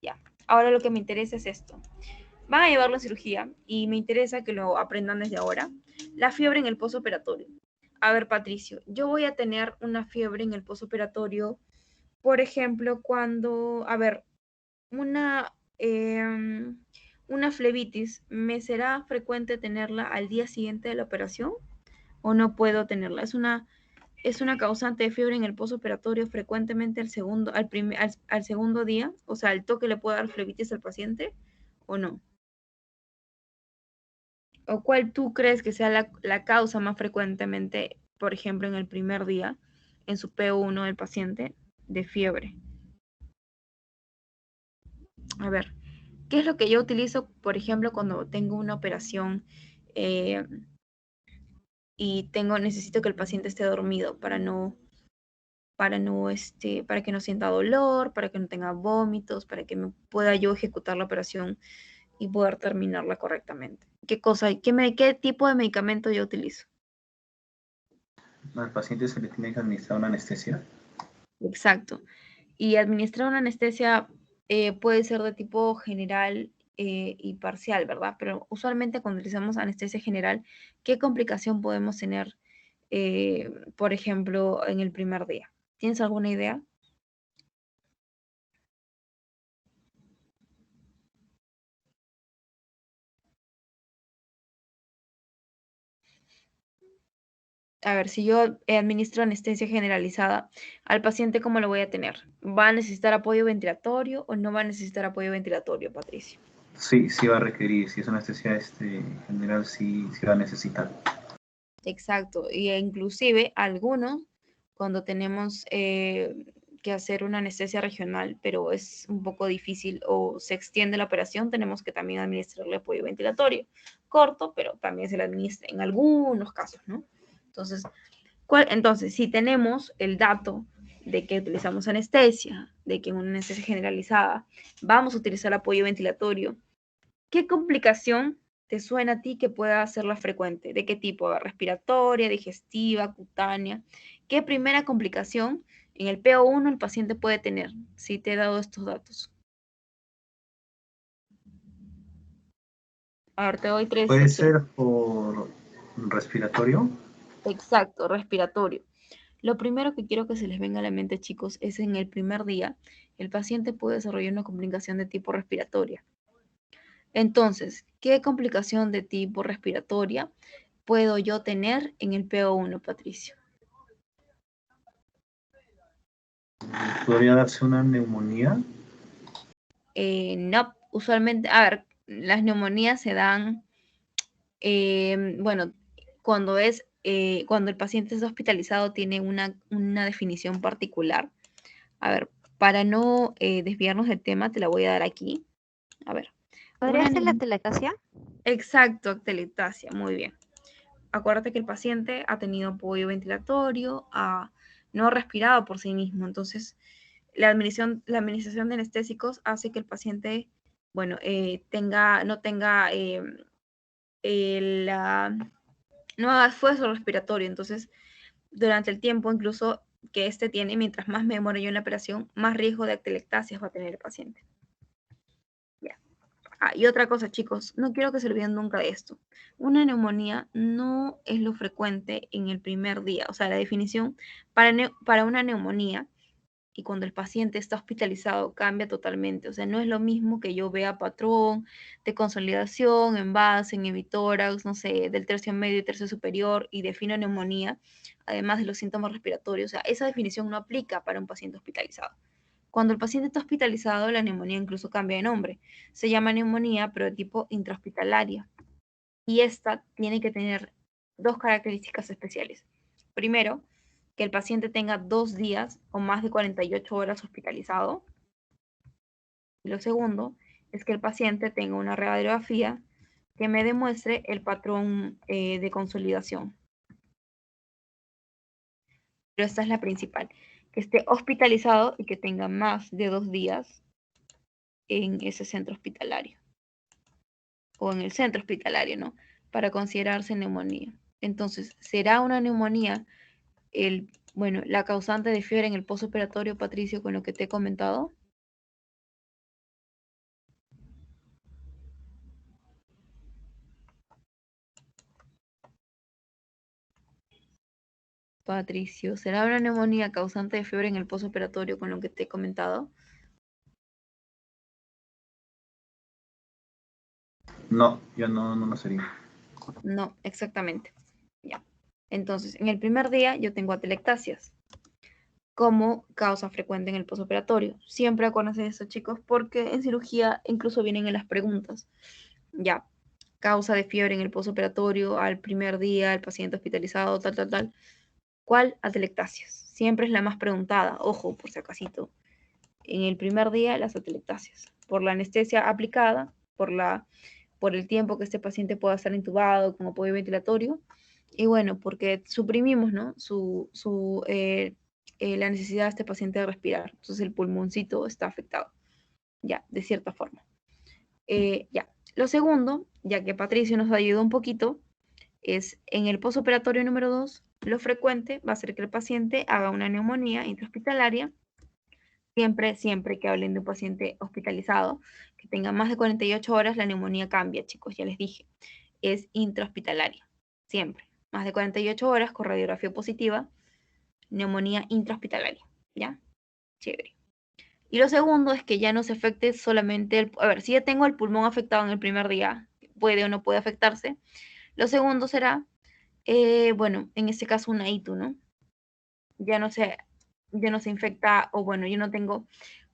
Ya, ahora lo que me interesa es esto. Van a llevarlo en cirugía y me interesa que lo aprendan desde ahora. La fiebre en el postoperatorio. A ver, Patricio, yo voy a tener una fiebre en el postoperatorio, por ejemplo, cuando, a ver, una, una flebitis, ¿me será frecuente tenerla al día siguiente de la operación o no puedo tenerla? Es una causante de fiebre en el postoperatorio frecuentemente al segundo día, o sea, ¿el toque le puede dar flebitis al paciente o no? ¿O cuál tú crees que sea la causa más frecuentemente, por ejemplo, en el primer día, en su P1 del paciente, de fiebre? A ver, ¿qué es lo que yo utilizo, por ejemplo, cuando tengo una operación eh, y necesito que el paciente esté dormido para que no sienta dolor, para que no tenga vómitos, para que me pueda yo ejecutar la operación y poder terminarla correctamente? ¿Qué tipo de medicamento yo utilizo? Al paciente se le tiene que administrar una anestesia. Exacto. Y administrar una anestesia puede ser de tipo general y parcial, ¿verdad? Pero usualmente cuando utilizamos anestesia general, ¿qué complicación podemos tener, por ejemplo, en el primer día? ¿Tienes alguna idea? A ver, si yo administro anestesia generalizada al paciente, ¿cómo lo voy a tener? ¿Va a necesitar apoyo ventilatorio o no va a necesitar apoyo ventilatorio, Patricio? Sí, sí va a requerir, si es anestesia general, sí, sí va a necesitar. Exacto, y inclusive algunos cuando tenemos que hacer una anestesia regional, pero es un poco difícil o se extiende la operación, tenemos que también administrarle apoyo ventilatorio, corto, pero también se le administra en algunos casos, ¿no? Entonces, entonces, si tenemos el dato de que utilizamos anestesia, de que en una anestesia generalizada vamos a utilizar apoyo ventilatorio, ¿qué complicación te suena a ti que pueda hacerla frecuente? ¿De qué tipo? ¿Respiratoria, digestiva, cutánea? ¿Qué primera complicación en el PO1 el paciente puede tener? Si te he dado estos datos. A ver, te doy tres Puede opciones. ser por respiratorio. Exacto, respiratorio. Lo primero que quiero que se les venga a la mente, chicos, es en el primer día, el paciente puede desarrollar una complicación de tipo respiratoria. Entonces, ¿qué complicación de tipo respiratoria puedo yo tener en el PO1, Patricio? Podría darse una neumonía. No, usualmente, a ver, las neumonías se dan, bueno, cuando el paciente es hospitalizado tiene una definición particular. A ver, para no desviarnos del tema, te la voy a dar aquí. A ver, ¿Podría ser la telectasia? exacto, atelectasia, muy bien. Acuérdate que el paciente ha tenido apoyo ventilatorio, no ha respirado por sí mismo, entonces la administración de anestésicos hace que el paciente, bueno, no tenga no haga esfuerzo respiratorio, entonces durante el tiempo incluso que este tiene, mientras más me demore yo en la operación, más riesgo de atelectasias va a tener el paciente. Ya. Y otra cosa, chicos, no quiero que se olviden nunca de esto. Una neumonía no es lo frecuente en el primer día. O sea, la definición para una neumonía y cuando el paciente está hospitalizado cambia totalmente. O sea, no es lo mismo que yo vea patrón de consolidación, envase, inhibitórax, no sé, del tercio medio y tercio superior y defino neumonía, además de los síntomas respiratorios. O sea, esa definición no aplica para un paciente hospitalizado. Cuando el paciente está hospitalizado, la neumonía incluso cambia de nombre. Se llama neumonía, pero de tipo intrahospitalaria. Y esta tiene que tener dos características especiales. Primero, que el paciente tenga 2 días o más de 48 horas hospitalizado. Y lo segundo es que el paciente tenga una radiografía que me demuestre el patrón de consolidación. Pero esta es la principal, que esté hospitalizado y que tenga más de 2 días en ese centro hospitalario o en el centro hospitalario, ¿no? Para considerarse neumonía. Entonces, ¿será una neumonía la causante de fiebre en el postoperatorio, Patricio, con lo que te he comentado? Patricio, ¿será una neumonía causante de fiebre en el postoperatorio con lo que te he comentado? No, ya no sería. No, exactamente. Ya. Entonces, en el primer día yo tengo atelectasias como causa frecuente en el postoperatorio. Siempre acuérdense de eso, chicos, porque en cirugía incluso vienen en las preguntas. Ya, causa de fiebre en el postoperatorio al primer día, el paciente hospitalizado, tal. ¿Cuál? Atelectasias. Siempre es la más preguntada. Ojo, por si acasito. En el primer día, las atelectasias. Por la anestesia aplicada, por el tiempo que este paciente pueda estar intubado con apoyo ventilatorio. Y bueno, porque suprimimos, ¿no? La necesidad de este paciente de respirar. Entonces el pulmoncito está afectado, ya, de cierta forma. Ya. Lo segundo, ya que Patricio nos ayudó un poquito, es en el postoperatorio número 2, lo frecuente va a ser que el paciente haga una neumonía intrahospitalaria, siempre que hablen de un paciente hospitalizado, que tenga más de 48 horas, la neumonía cambia, chicos, ya les dije, es intrahospitalaria, siempre, más de 48 horas con radiografía positiva, neumonía intrahospitalaria, ¿ya? Chévere. Y lo segundo es que ya no se afecte solamente a ver, si ya tengo el pulmón afectado en el primer día, puede o no puede afectarse. Lo segundo será, en este caso una ITU, ¿no? Ya no se infecta, o bueno, yo no tengo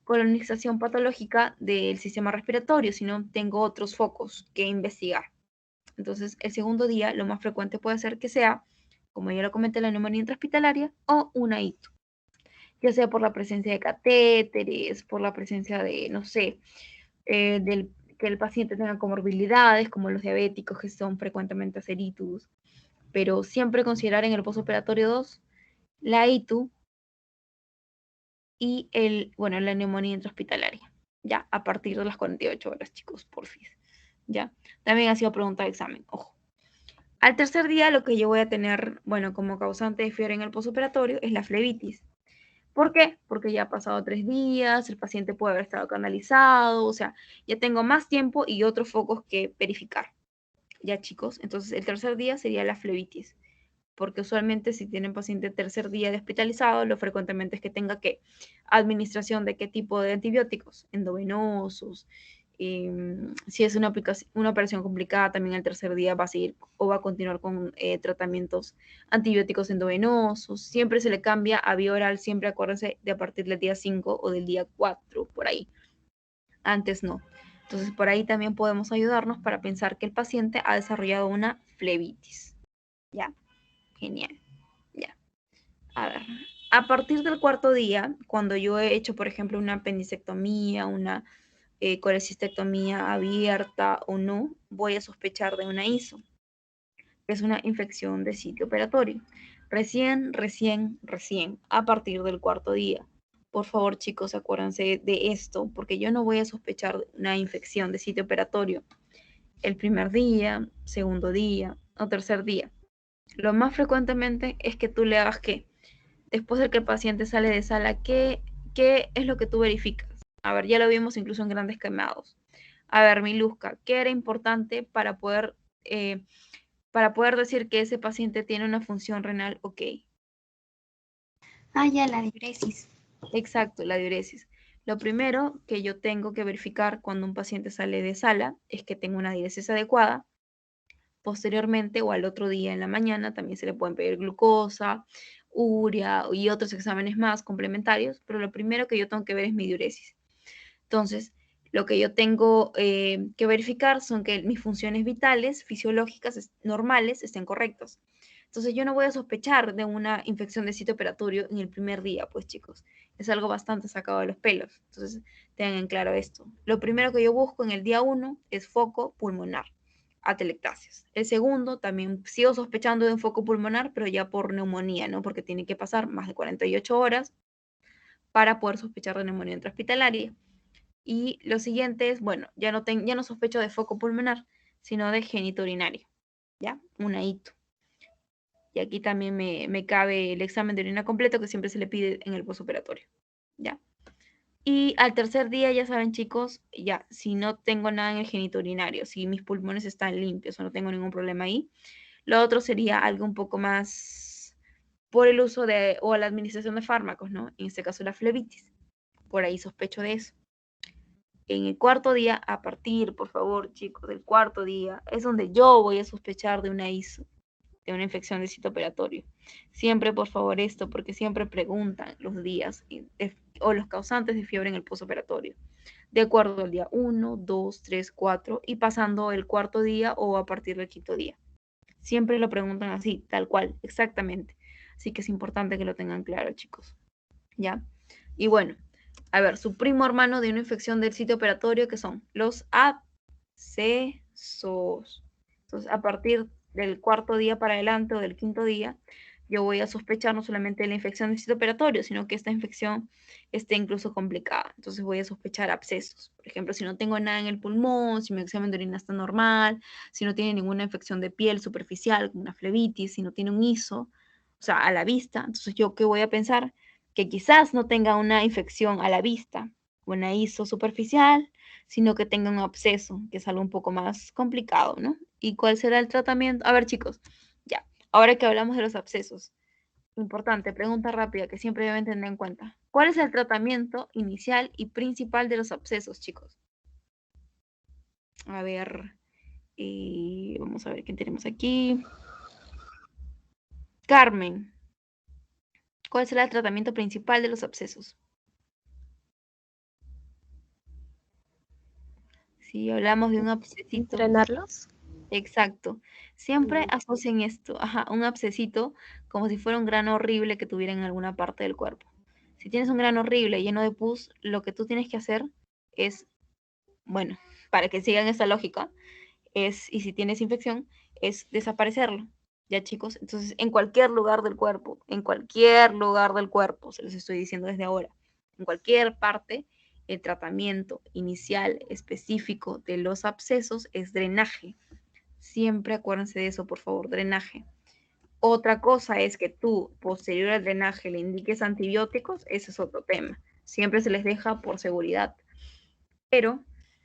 colonización patológica del sistema respiratorio, sino tengo otros focos que investigar. Entonces, el segundo día, lo más frecuente puede ser que sea, como ya lo comenté, la neumonía intrahospitalaria o una ITU, ya sea por la presencia de catéteres, por la presencia de, no sé, que el paciente tenga comorbilidades, como los diabéticos que son frecuentemente hacer ITUs, pero siempre considerar en el postoperatorio 2 la ITU y la neumonía intrahospitalaria, ya, a partir de las 48 horas, chicos, porfis, ya. También ha sido pregunta de examen, ojo. Al tercer día, lo que yo voy a tener, como causante de fiebre en el postoperatorio es la flebitis. ¿Por qué? Porque ya ha pasado 3 días, el paciente puede haber estado canalizado, o sea, ya tengo más tiempo y otros focos que verificar. Ya, chicos, entonces el tercer día sería la flebitis, porque usualmente si tienen paciente tercer día de hospitalizado, lo frecuentemente es que tenga que administración de qué tipo de antibióticos, endovenosos. Si es una operación complicada, también el tercer día va a seguir o va a continuar con tratamientos antibióticos endovenosos. Siempre se le cambia a vía oral, siempre acuérdense de a partir del día 5 o del día 4, por ahí. Antes no. Entonces, por ahí también podemos ayudarnos para pensar que el paciente ha desarrollado una flebitis. ¿Ya? Genial. Ya. A ver. A partir del cuarto día, cuando yo he hecho, por ejemplo, una apendicectomía, una colecistectomía abierta o no, voy a sospechar de una ISO, que es una infección de sitio operatorio. Recién, a partir del cuarto día. Por favor, chicos, acuérdense de esto, porque yo no voy a sospechar una infección de sitio operatorio el primer día, segundo día o tercer día. Lo más frecuentemente es que tú le hagas ¿qué? Después de que el paciente sale de sala, ¿qué es lo que tú verificas? A ver, ya lo vimos incluso en grandes quemados. A ver, Miluska, ¿qué era importante para poder decir que ese paciente tiene una función renal ok? Ah, ya, la diuresis. Exacto, la diuresis. Lo primero que yo tengo que verificar cuando un paciente sale de sala es que tenga una diuresis adecuada. Posteriormente o al otro día en la mañana también se le pueden pedir glucosa, urea y otros exámenes más complementarios, pero lo primero que yo tengo que ver es mi diuresis. Entonces, lo que yo tengo que verificar son que mis funciones vitales, fisiológicas, normales, estén correctas. Entonces, yo no voy a sospechar de una infección de sitio operatorio en el primer día, pues chicos, es algo bastante sacado de los pelos. Entonces, tengan en claro esto. Lo primero que yo busco en el día 1 es foco pulmonar, atelectasias. El segundo, también sigo sospechando de un foco pulmonar, pero ya por neumonía, ¿no? Porque tiene que pasar más de 48 horas para poder sospechar de neumonía intrahospitalaria. Y lo siguiente es, bueno, ya no sospecho de foco pulmonar, sino de genitourinario, ¿ya? Una hito. Y aquí también me cabe el examen de orina completo que siempre se le pide en el postoperatorio, ¿ya? Y al tercer día, ya saben, chicos, ya, si no tengo nada en el genitourinario, si mis pulmones están limpios o no tengo ningún problema ahí, lo otro sería algo un poco más por el uso o la administración de fármacos, ¿no? En este caso la flebitis. Por ahí sospecho de eso. En el cuarto día, a partir, por favor, chicos, del cuarto día, es donde yo voy a sospechar de una ISO, de una infección de sitio operatorio. Siempre, por favor, esto, porque siempre preguntan los días o los causantes de fiebre en el postoperatorio. De acuerdo al día 1, 2, 3, 4 y pasando el cuarto día o a partir del quinto día. Siempre lo preguntan así, tal cual, exactamente. Así que es importante que lo tengan claro, chicos. ¿Ya? Y bueno, a ver, su primo hermano de una infección del sitio operatorio, que son los abscesos. Entonces, a partir del cuarto día para adelante o del quinto día, yo voy a sospechar no solamente de la infección del sitio operatorio, sino que esta infección esté incluso complicada. Entonces voy a sospechar abscesos. Por ejemplo, si no tengo nada en el pulmón, si mi examen de orina está normal, si no tiene ninguna infección de piel superficial, como una flebitis, si no tiene un ISO, o sea, a la vista. Entonces, ¿yo qué voy a pensar? Que quizás no tenga una infección a la vista, una ISO superficial, sino que tenga un absceso, que es algo un poco más complicado, ¿no? ¿Y cuál será el tratamiento? A ver, chicos, ya, ahora que hablamos de los abscesos, importante, pregunta rápida que siempre deben tener en cuenta. ¿Cuál es el tratamiento inicial y principal de los abscesos, chicos? A ver, vamos a ver quién tenemos aquí. Carmen, ¿cuál será el tratamiento principal de los abscesos? Si hablamos de un abscesito. ¿Entrenarlos? Exacto. Siempre asocien esto, ajá, un abscesito como si fuera un grano horrible que tuviera en alguna parte del cuerpo. Si tienes un grano horrible lleno de pus, lo que tú tienes que hacer es, bueno, para que sigan esta lógica, y si tienes infección, es desaparecerlo. ¿Ya, chicos? Entonces, en cualquier lugar del cuerpo, se los estoy diciendo desde ahora, en cualquier parte, el tratamiento inicial específico de los abscesos es drenaje. Siempre acuérdense de eso, por favor, drenaje. Otra cosa es que tú, posterior al drenaje, le indiques antibióticos, ese es otro tema. Siempre se les deja por seguridad. Pero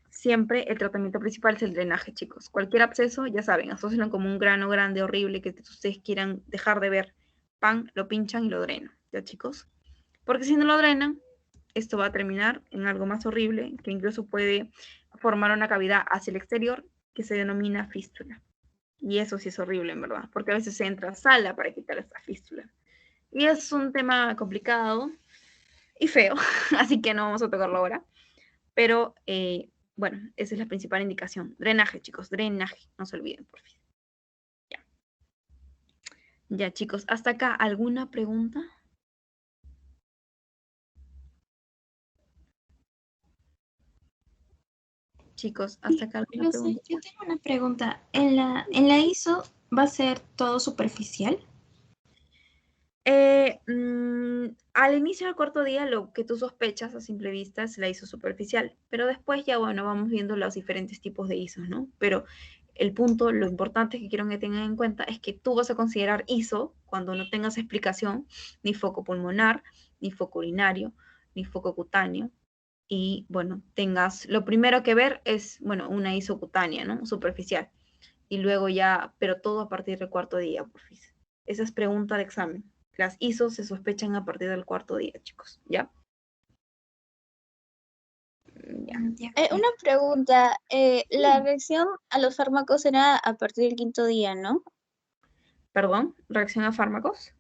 siempre el tratamiento principal es el drenaje, chicos. Cualquier absceso, ya saben, asocian como un grano grande, horrible, que ustedes quieran dejar de ver. Pan, lo pinchan y lo drenan, ¿ya, chicos? Porque si no lo drenan, esto va a terminar en algo más horrible, que incluso puede formar una cavidad hacia el exterior, que se denomina fístula. Y eso sí es horrible, en verdad, porque a veces se entra a sala para quitar esta fístula. Y es un tema complicado y feo, así que no vamos a tocarlo ahora. Pero, bueno, esa es la principal indicación. Drenaje, chicos, drenaje. No se olviden, por fin. Ya. Ya, chicos, hasta acá, ¿alguna pregunta? Chicos, hasta acá alguna pregunta. Yo tengo una pregunta. ¿En la ISO va a ser todo superficial? Al inicio del cuarto día, lo que tú sospechas a simple vista es la ISO superficial, pero después ya, bueno, vamos viendo los diferentes tipos de ISOs, ¿no? Pero el punto, lo importante que quiero que tengan en cuenta es que tú vas a considerar ISO cuando no tengas explicación, ni foco pulmonar, ni foco urinario, ni foco cutáneo, y bueno, lo primero que ver es, bueno, una ISO cutánea, ¿no? Superficial, y luego ya, pero todo a partir del cuarto día, por fin. Esa es pregunta de examen. Las ISO se sospechan a partir del cuarto día, chicos, ¿ya? Ya. Una pregunta, la reacción a los fármacos era a partir del 5.º día, ¿no? Perdón, reacción a fármacos.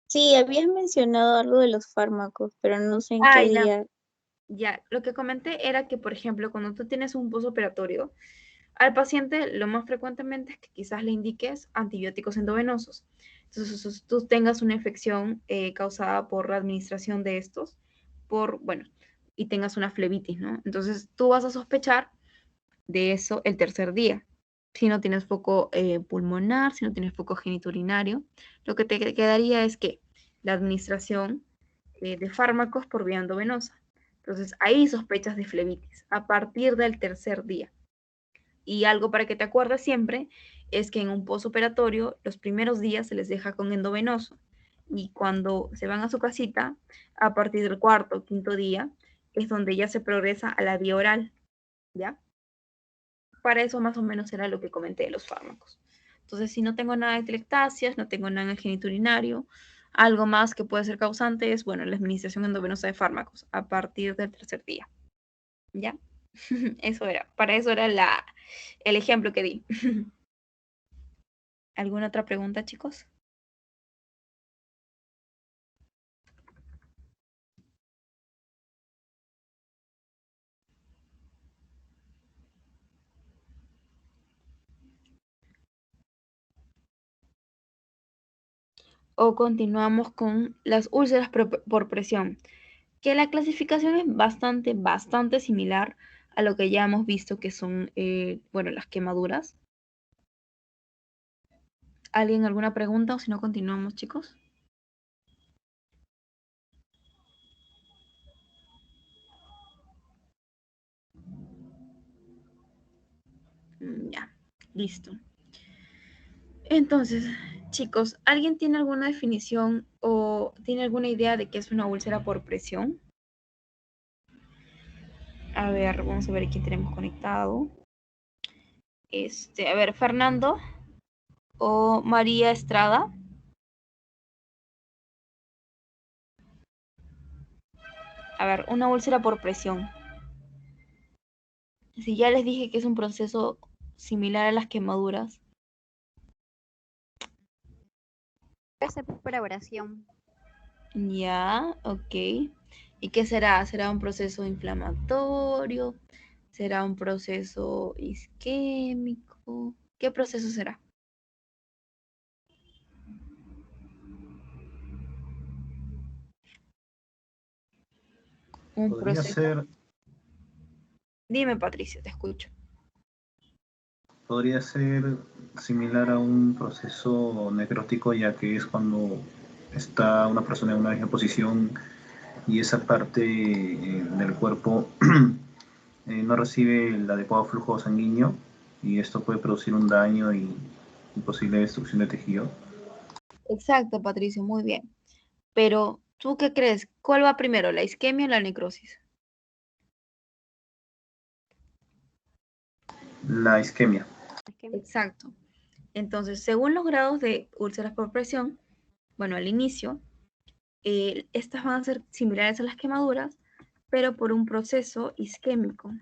Sí, habías mencionado algo de los fármacos, pero no sé en Ah, qué ya. día. Ya, lo que comenté era que, por ejemplo, cuando tú tienes un postoperatorio, al paciente lo más frecuentemente es que quizás le indiques antibióticos endovenosos. Entonces, tú tengas una infección causada por la administración de estos, bueno, y tengas una flebitis, ¿no? Entonces, tú vas a sospechar de eso el tercer día. Si no tienes foco pulmonar, si no tienes foco genitourinario, lo que te quedaría es que la administración de fármacos por vía endovenosa. Entonces, ahí sospechas de flebitis a partir del tercer día. Y algo para que te acuerdes siempre es que en un postoperatorio los primeros días se les deja con endovenoso y cuando se van a su casita, a partir del cuarto o quinto día, es donde ya se progresa a la vía oral, ¿ya? Para eso más o menos era lo que comenté de los fármacos. Entonces, si no tengo nada de telectasias, no tengo nada en el genitourinario, algo más que puede ser causante es, bueno, la administración endovenosa de fármacos a partir del tercer día, ¿ya? Eso era, para eso era el ejemplo que di. ¿Alguna otra pregunta, chicos? O continuamos con las úlceras por presión, que la clasificación es bastante similar a lo que ya hemos visto que son, bueno, las quemaduras. ¿Alguien alguna pregunta o si no continuamos, chicos? Ya, listo. Entonces, chicos, ¿alguien tiene alguna definición o tiene alguna idea de qué es una úlcera por presión? A ver, vamos a ver quién tenemos conectado. A ver, Fernando o María Estrada. A ver, una úlcera por presión. Si ya les dije que es un proceso similar a las quemaduras. Puede ser por abrasión. Ya, ok. ¿Y qué será? ¿Será un proceso inflamatorio? ¿Será un proceso isquémico? ¿Qué proceso será? Un Podría proceso. ser, Dime, Patricia, te escucho. podría ser similar a un proceso necrótico, ya que es cuando está una persona en una misma posición y esa parte del cuerpo no recibe el adecuado flujo sanguíneo y esto puede producir un daño y posible destrucción de tejido. Exacto, Patricia, muy bien. Pero, ¿tú qué crees? ¿Cuál va primero, la isquemia o la necrosis? La isquemia. Exacto. Entonces, según los grados de úlceras por presión, bueno, al inicio, estas van a ser similares a las quemaduras, pero por un proceso isquémico.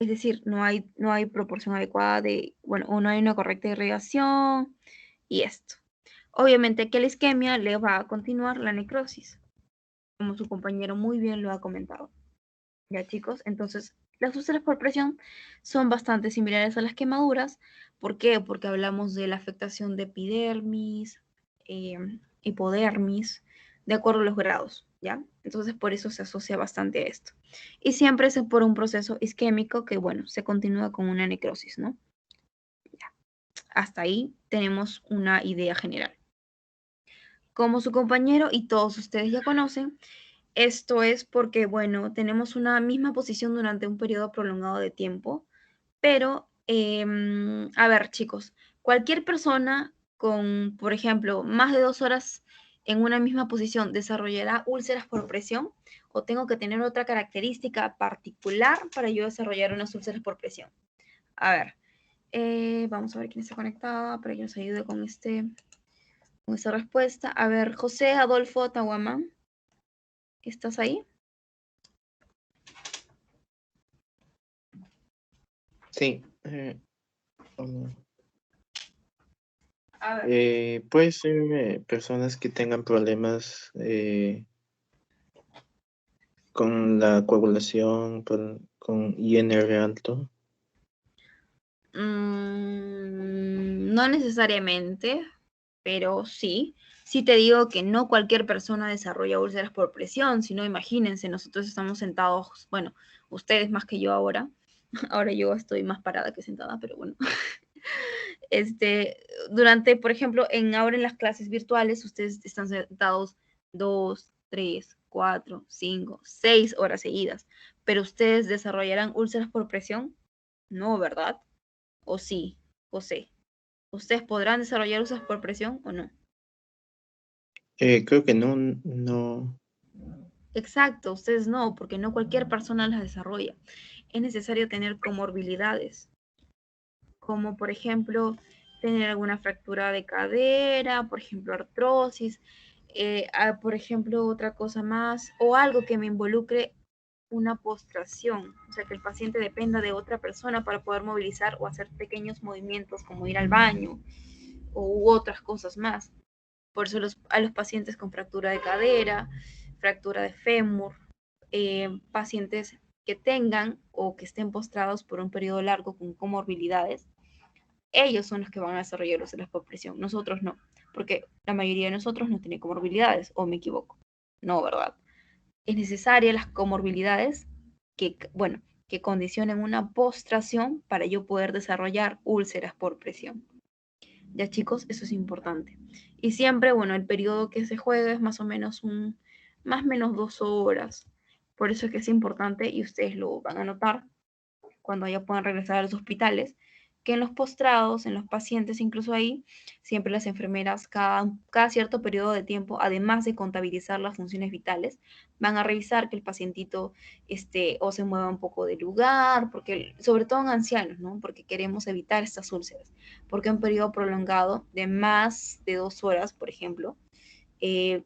Es decir, no hay proporción adecuada bueno, o no hay una correcta irrigación y esto. Obviamente que la isquemia le va a continuar la necrosis, como su compañero muy bien lo ha comentado. Ya, chicos, entonces las úlceras por presión son bastante similares a las quemaduras. ¿Por qué? Porque hablamos de la afectación de epidermis, hipodermis, de acuerdo a los grados, ¿ya? Entonces por eso se asocia bastante a esto. Y siempre es por un proceso isquémico que, bueno, se continúa con una necrosis, ¿no? Ya. Hasta ahí tenemos una idea general. Como su compañero y todos ustedes ya conocen, esto es porque, bueno, tenemos una misma posición durante un periodo prolongado de tiempo, pero, a ver, chicos, cualquier persona con, por ejemplo, más de 2 horas en una misma posición desarrollará úlceras por presión o tengo que tener otra característica particular para yo desarrollar unas úlceras por presión. A ver, vamos a ver quién está conectada para que nos ayude con esta respuesta. A ver, José Adolfo Tahuamán, ¿estás ahí? Sí. A ver. Puede ser personas que tengan problemas con la coagulación, con INR alto. No necesariamente, pero sí. Sí te digo que no cualquier persona desarrolla úlceras por presión, sino imagínense, nosotros estamos sentados, bueno, ustedes más que yo ahora. Ahora yo estoy más parada que sentada, pero bueno. Durante, por ejemplo, ahora en las clases virtuales, ustedes están sentados 2, 3, 4, 5, 6 horas seguidas, pero ustedes desarrollarán úlceras por presión, no, ¿verdad? ¿O sí? José, ¿ustedes podrán desarrollar úlceras por presión o no? Creo que no. Exacto, ustedes no, porque no cualquier persona las desarrolla. Es necesario tener comorbilidades, como por ejemplo tener alguna fractura de cadera, por ejemplo artrosis, por ejemplo otra cosa más, o algo que me involucre una postración, o sea que el paciente dependa de otra persona para poder movilizar o hacer pequeños movimientos como ir al baño u otras cosas más. Por eso a los pacientes con fractura de cadera, fractura de fémur, pacientes que tengan o que estén postrados por un periodo largo con comorbilidades, ellos son los que van a desarrollar úlceras por presión, nosotros no, porque la mayoría de nosotros no tiene comorbilidades, o me equivoco. No, ¿verdad? Es necesaria las comorbilidades que, bueno, que condicionen una postración para yo poder desarrollar úlceras por presión. Ya chicos, eso es importante. Y siempre, bueno, el periodo que se juega es más o menos más o menos 2 horas. Por eso es que es importante, y ustedes lo van a notar cuando ya puedan regresar a los hospitales, que en los postrados, en los pacientes, incluso ahí, siempre las enfermeras, cada cierto periodo de tiempo, además de contabilizar las funciones vitales, van a revisar que el pacientito o se mueva un poco de lugar, porque sobre todo en ancianos, ¿no? Porque queremos evitar estas úlceras, porque un periodo prolongado de más de 2 horas, por ejemplo,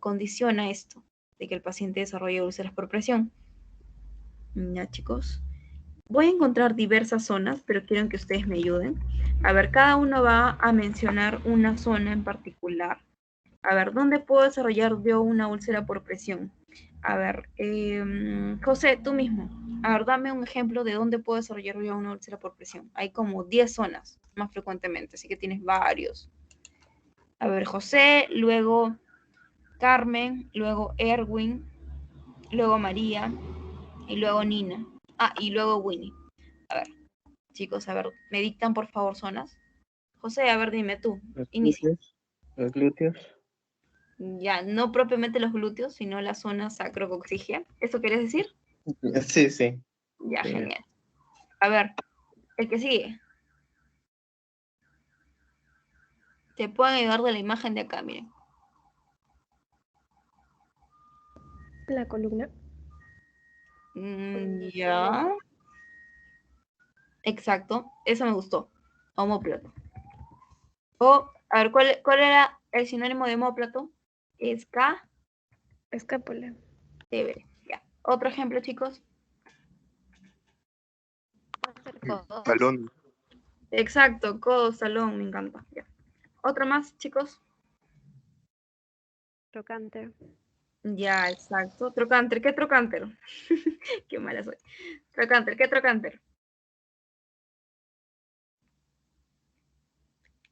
condiciona esto, de que el paciente desarrolle úlceras por presión. Ya, chicos. Voy a encontrar diversas zonas, pero quiero que ustedes me ayuden. A ver, cada uno va a mencionar una zona en particular. A ver, ¿dónde puedo desarrollar yo una úlcera por presión? A ver, José, tú mismo. A ver, dame un ejemplo de dónde puedo desarrollar yo una úlcera por presión. Hay como 10 zonas más frecuentemente, así que tienes varios. A ver, José, luego Carmen, luego Erwin, luego María y luego Nina. Ah, y luego Winnie. A ver, chicos, a ver, me dictan por favor zonas. José, a ver, dime tú, Los inicia. glúteos. Los glúteos. Ya, no propiamente los glúteos, sino la zona sacrocoxigia. ¿Eso quieres decir? Sí, sí. Ya, Sí. genial. A ver, el que sigue. Te pueden ayudar de la imagen de acá, miren. La columna. Ya. Exacto, eso me gustó. Omóplato. O, a ver, ¿cuál era el sinónimo de omóplato? Escápula. Chévere. Ya. Otro ejemplo, chicos. Talón. Exacto, codo, salón, me encanta. Ya. Otro más, chicos. Trocánter. Ya, exacto. Trocánter, ¿qué trocánter? Qué mala soy. Trocánter, ¿qué trocánter?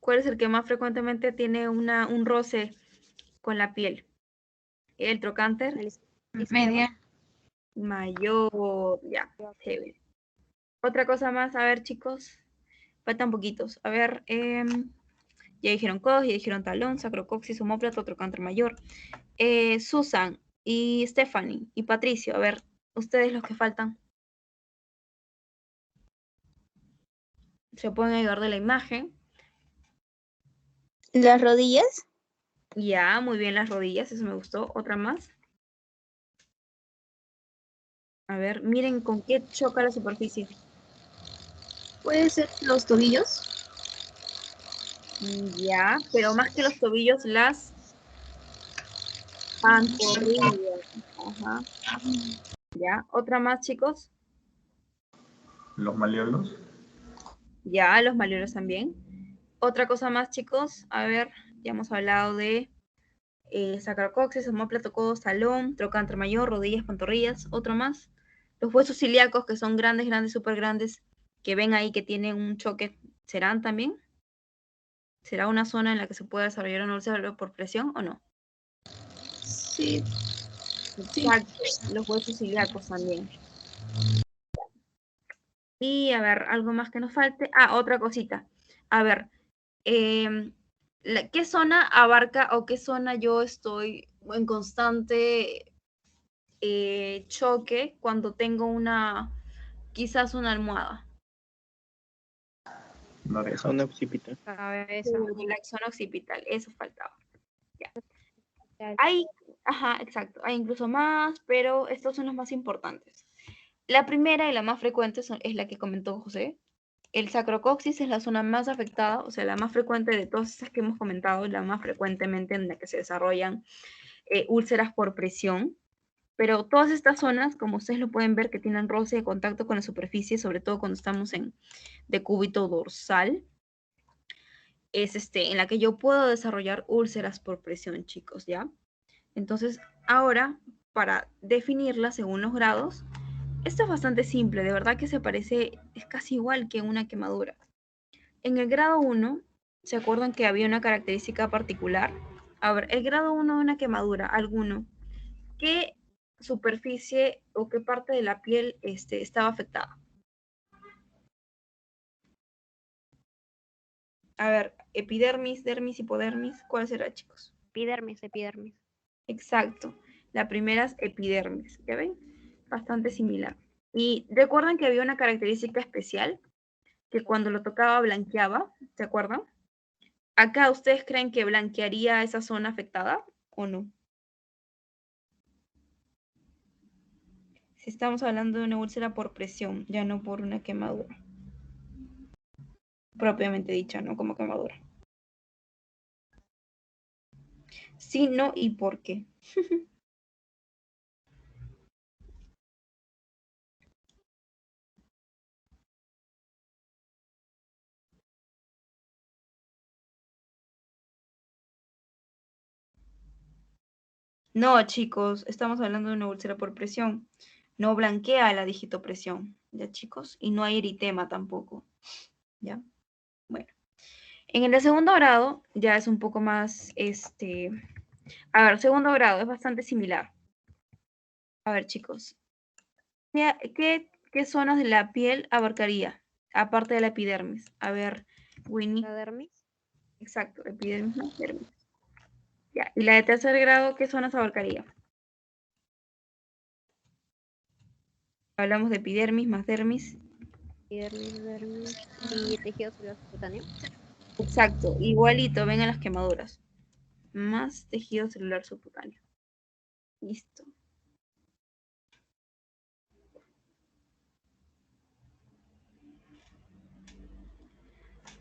¿Cuál es el que más frecuentemente tiene un roce con la piel? El trocánter Media. mayor. Ya, chévere. Otra cosa más, a ver, chicos. Faltan poquitos. A ver, ya dijeron codos, ya dijeron talón, sacrocoxis, omóplato, trocánter mayor. Susan y Stephanie y Patricio, a ver, ustedes los que faltan. Se pueden ayudar de la imagen. ¿Las rodillas? Ya, muy bien las rodillas, eso me gustó. Otra más. A ver, miren con qué choca la superficie. ¿Puede ser los tobillos? Ya, pero más que los tobillos, las pantorrillas. Ajá. Ya, otra más, chicos. Los maleolos. Ya, los malioros también. Otra cosa más, chicos. A ver, ya hemos hablado de sacrococcus, omóplato, codo, talón, trocánter mayor, rodillas, pantorrillas. Otro más. Los huesos ilíacos, que son grandes, grandes, súper grandes, que ven ahí que tienen un choque, ¿serán también? ¿Será una zona en la que se puede desarrollar una úlcera por presión o no? Sí. Exacto, los huesos ilíacos también. Y a ver, algo más que nos falte. Ah, otra cosita. A ver, ¿qué zona abarca o qué zona yo estoy en constante choque cuando tengo quizás una almohada? La oreja. Zona occipital. Cabeza. La zona occipital, eso faltaba. Ya. Hay, ajá, exacto, hay incluso más, pero estos son los más importantes. La primera y la más frecuente es la que comentó José. El sacrococcus es la zona más afectada, o sea, la más frecuente de todas estas que hemos comentado, la más frecuentemente en la que se desarrollan úlceras por presión. Pero todas estas zonas, como ustedes lo pueden ver, que tienen roce de contacto con la superficie, sobre todo cuando estamos en decúbito dorsal, es en la que yo puedo desarrollar úlceras por presión, chicos, ¿ya? Entonces, ahora, para definirla según los grados, esto es bastante simple, de verdad que se parece, es casi igual que una quemadura. En el grado 1, ¿se acuerdan que había una característica particular? A ver, el grado 1 de una quemadura, alguno, ¿qué superficie o qué parte de la piel estaba afectada? A ver, epidermis, dermis, hipodermis, ¿cuál será, chicos? Epidermis, epidermis. Exacto, la primera es epidermis, ¿ya ven? Bastante similar. Y recuerdan que había una característica especial, que cuando lo tocaba blanqueaba, ¿se acuerdan? Acá, ¿ustedes creen que blanquearía esa zona afectada o no? Si estamos hablando de una úlcera por presión, ya no por una quemadura. Propiamente dicha, no como quemadura. Sí, no y por qué. No, chicos, estamos hablando de una úlcera por presión. No blanquea la digitopresión, ¿ya, chicos? Y no hay eritema tampoco, ¿ya? Bueno. En el de segundo grado ya es un poco más, a ver, segundo grado es bastante similar. A ver, chicos, ¿qué zonas de la piel abarcaría? Aparte de la epidermis. A ver, Winnie. ¿La dermis? Exacto, epidermis más dermis. Ya, y la de tercer grado, ¿qué zonas abarcaría? Hablamos de epidermis más dermis. Epidermis, dermis y tejido celular subcutáneo. Exacto, igualito, ven en las quemaduras. Más tejido celular subcutáneo. Listo.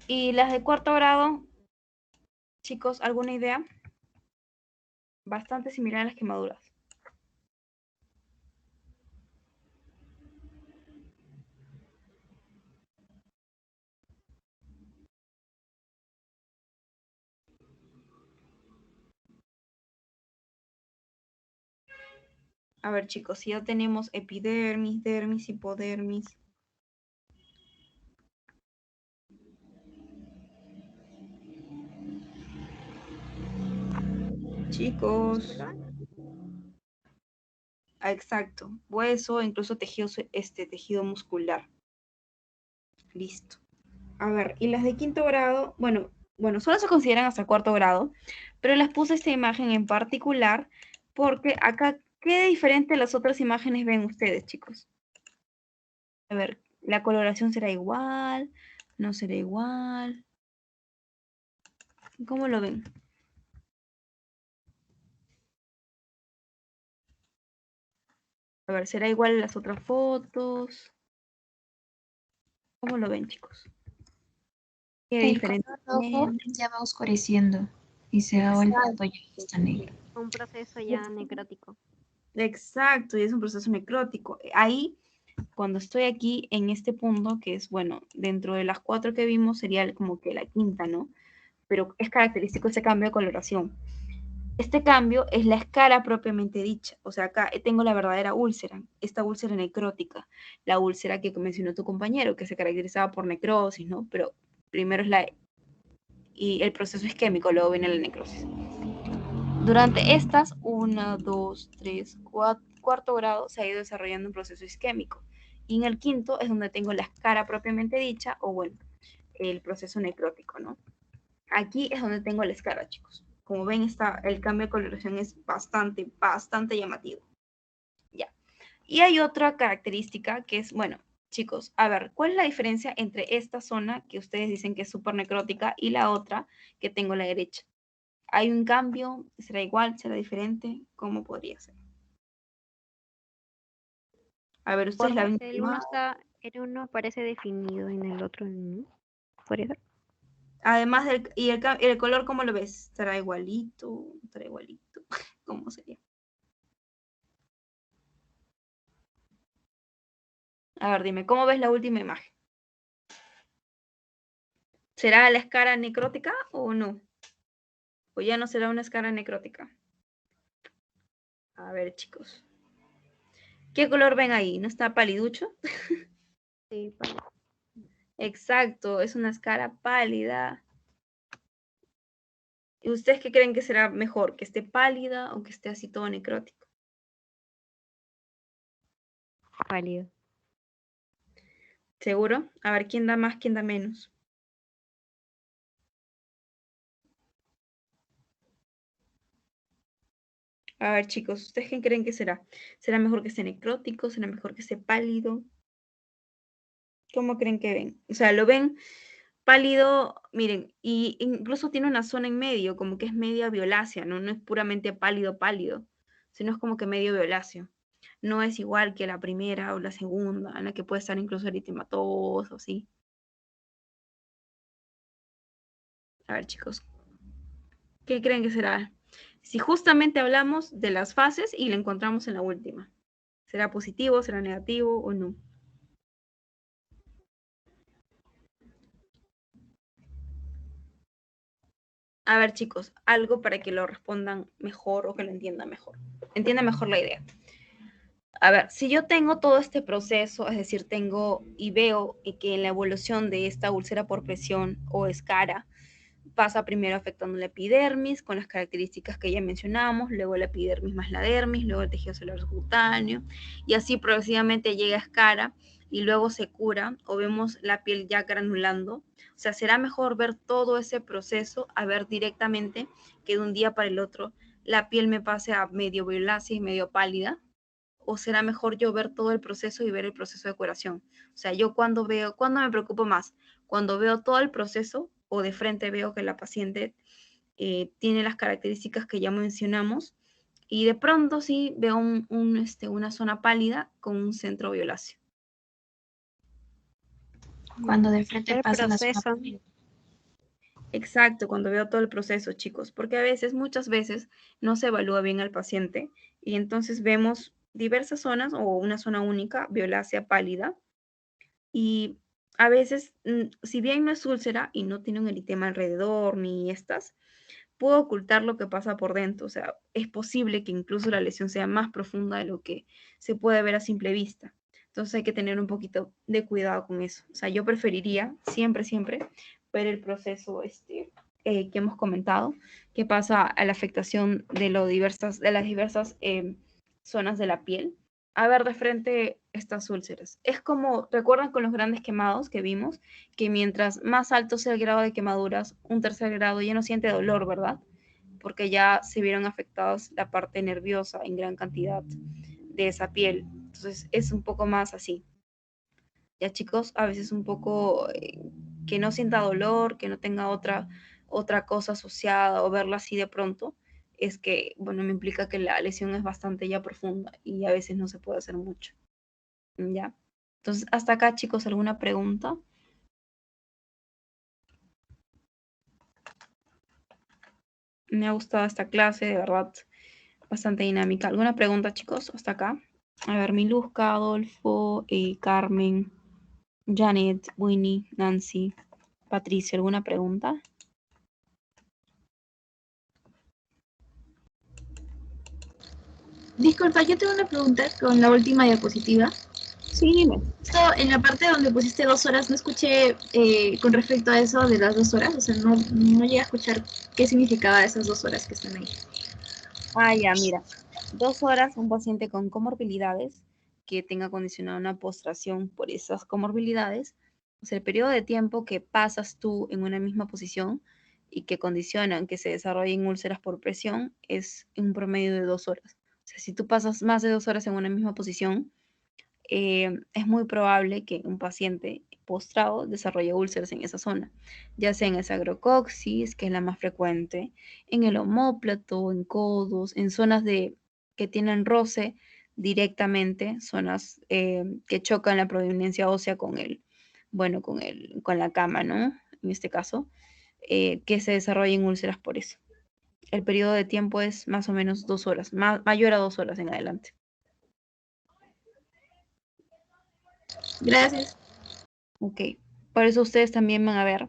Y las de cuarto grado, chicos, ¿alguna idea? Bastante similar a las quemaduras. A ver, chicos, si ya tenemos epidermis, dermis, hipodermis. Chicos. Ah, exacto. Hueso, incluso tejido muscular. Listo. A ver, y las de quinto grado, bueno, solo se consideran hasta cuarto grado, pero les puse esta imagen en particular porque acá, ¿qué diferente a las otras imágenes ven ustedes, chicos? A ver, ¿la coloración será igual? ¿No será igual? ¿Cómo lo ven? A ver, ¿será igual a las otras fotos? ¿Cómo lo ven, chicos? ¿Qué El diferente color rojo tiene? ya va oscureciendo y se va volviendo ya está negro. Un proceso ya necrótico. Exacto, y es un proceso necrótico. Ahí Cuando estoy aquí en este punto, que es, bueno, dentro de las 4 que vimos, sería como que la quinta, ¿no? Pero es característico ese cambio de coloración. Este cambio es la escara propiamente dicha. O sea, acá tengo la verdadera úlcera, esta úlcera necrótica, la úlcera que mencionó tu compañero, que se caracterizaba por necrosis, ¿no? Pero primero es y el proceso isquémico, luego viene la necrosis. Durante estas, 1, 2, 3, 4, cuarto grado, se ha ido desarrollando un proceso isquémico. Y en el quinto es donde tengo la escara propiamente dicha, o bueno, el proceso necrótico, ¿no? Aquí es donde tengo la escara, chicos. Como ven, el cambio de coloración es bastante llamativo. Ya. Y hay otra característica que es, bueno, chicos, a ver, ¿cuál es la diferencia entre esta zona que ustedes dicen que es súper necrótica y la otra que tengo a la derecha? ¿Hay un cambio? ¿Será igual? ¿Será diferente? ¿Cómo podría ser? A ver, ustedes la ven. El uno parece definido, en el otro no. ¿Podría ser? Además el color, ¿cómo lo ves? ¿Estará igualito? ¿Estará igualito? ¿Cómo sería? A ver, dime, ¿cómo ves la última imagen? ¿Será la escara necrótica o no? ¿O ya no será una escara necrótica? A ver, chicos. ¿Qué color ven ahí? ¿No está paliducho? Sí, pálido. Exacto, es una escara pálida. ¿Y ustedes qué creen que será mejor? ¿Que esté pálida o que esté así todo necrótico? Pálido. ¿Seguro? A ver, ¿quién da más, quién da menos? A ver, chicos, ¿ustedes qué creen que será? ¿Será mejor que esté necrótico? ¿Será mejor que esté pálido? ¿Cómo creen que ven? O sea, lo ven pálido, miren, y incluso tiene una zona en medio, como que es media violácea, ¿no? No es puramente pálido, pálido, sino es como que medio violáceo. No es igual que la primera o la segunda, en la que puede estar incluso eritematoso, así. A ver, chicos, ¿qué creen que será? Si justamente hablamos de las fases y la encontramos en la última, ¿será positivo, será negativo o no? A ver, chicos, algo para que lo respondan mejor o que lo entiendan mejor. Entienda mejor la idea. A ver, si yo tengo todo este proceso, es decir, tengo y veo que en la evolución de esta úlcera por presión o escara pasa primero afectando la epidermis con las características que ya mencionamos, luego la epidermis más la dermis, luego el tejido celular subcutáneo y así progresivamente llega a escara y luego se cura o vemos la piel ya granulando. O sea, será mejor ver todo ese proceso a ver directamente que de un día para el otro la piel me pase a medio violácea y medio pálida. ¿O será mejor yo ver todo el proceso y ver el proceso de curación? O sea, yo cuando me preocupo más, cuando veo todo el proceso o de frente veo que la paciente tiene las características que ya mencionamos y de pronto sí veo una zona pálida con un centro violáceo. Cuando de frente El pasa la zona proceso. pálida. Exacto, cuando veo todo el proceso, chicos, porque a veces, muchas veces, no se evalúa bien al paciente y entonces vemos diversas zonas o una zona única, violácea pálida, y a veces, si bien no es úlcera y no tiene un eritema alrededor ni estas, puedo ocultar lo que pasa por dentro. O sea, es posible que incluso la lesión sea más profunda de lo que se puede ver a simple vista. Entonces hay que tener un poquito de cuidado con eso. O sea, yo preferiría siempre ver el proceso que hemos comentado, que pasa a la afectación de las diversas zonas de la piel. A ver de frente estas úlceras. Es como, ¿recuerdan con los grandes quemados que vimos? Que mientras más alto sea el grado de quemaduras, un tercer grado ya no siente dolor, ¿verdad? Porque ya se vieron afectados la parte nerviosa en gran cantidad de esa piel. Entonces es un poco más así. Ya chicos, a veces un poco que no sienta dolor, que no tenga otra cosa asociada o verla así de pronto, es que, bueno, me implica que la lesión es bastante ya profunda y a veces no se puede hacer mucho. ¿Ya? Entonces, hasta acá, chicos, ¿alguna pregunta? Me ha gustado esta clase, de verdad, bastante dinámica. ¿Alguna pregunta, chicos, hasta acá? A ver, Miluska, Adolfo, Carmen, Janet, Winnie, Nancy, Patricia, ¿alguna pregunta? Disculpa, yo tengo una pregunta con la última diapositiva. Sí, dime. Esto, en la parte donde pusiste 2 horas, no escuché con respecto a eso de las 2 horas, o sea, no llegué a escuchar qué significaba esas 2 horas que están ahí. Ah, ya, mira. 2 horas, un paciente con comorbilidades que tenga condicionada una postración por esas comorbilidades, o sea, el periodo de tiempo que pasas tú en una misma posición y que condicionan que se desarrollen úlceras por presión es un promedio de 2 horas. O sea, si tú pasas más de 2 horas en una misma posición, es muy probable que un paciente postrado desarrolle úlceras en esa zona, ya sea en el sacrocoxis, que es la más frecuente, en el omóplato, en codos, en zonas que tienen roce directamente, zonas que chocan la prominencia ósea con la cama, ¿no? En este caso, que se desarrollen úlceras por eso. El periodo de tiempo es más o menos 2 horas, mayor a 2 horas en adelante. Gracias. Ok, por eso ustedes también van a ver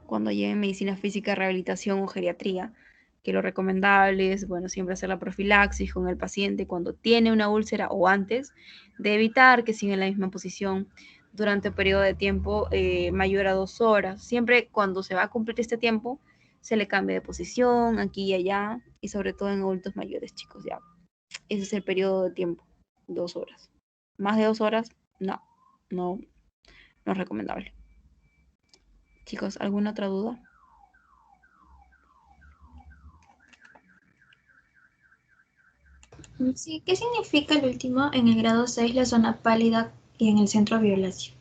cuando lleven medicina física, rehabilitación o geriatría, que lo recomendable es, bueno, siempre hacer la profilaxis con el paciente cuando tiene una úlcera o antes, de evitar que siga en la misma posición durante un periodo de tiempo mayor a 2 horas. Siempre cuando se va a cumplir este tiempo, se le cambia de posición aquí y allá, y sobre todo en adultos mayores, chicos, ya. Ese es el periodo de tiempo, 2 horas. Más de 2 horas, no es recomendable. Chicos, ¿alguna otra duda? Sí, ¿qué significa el último en el grado 6, la zona pálida y en el centro violáceo?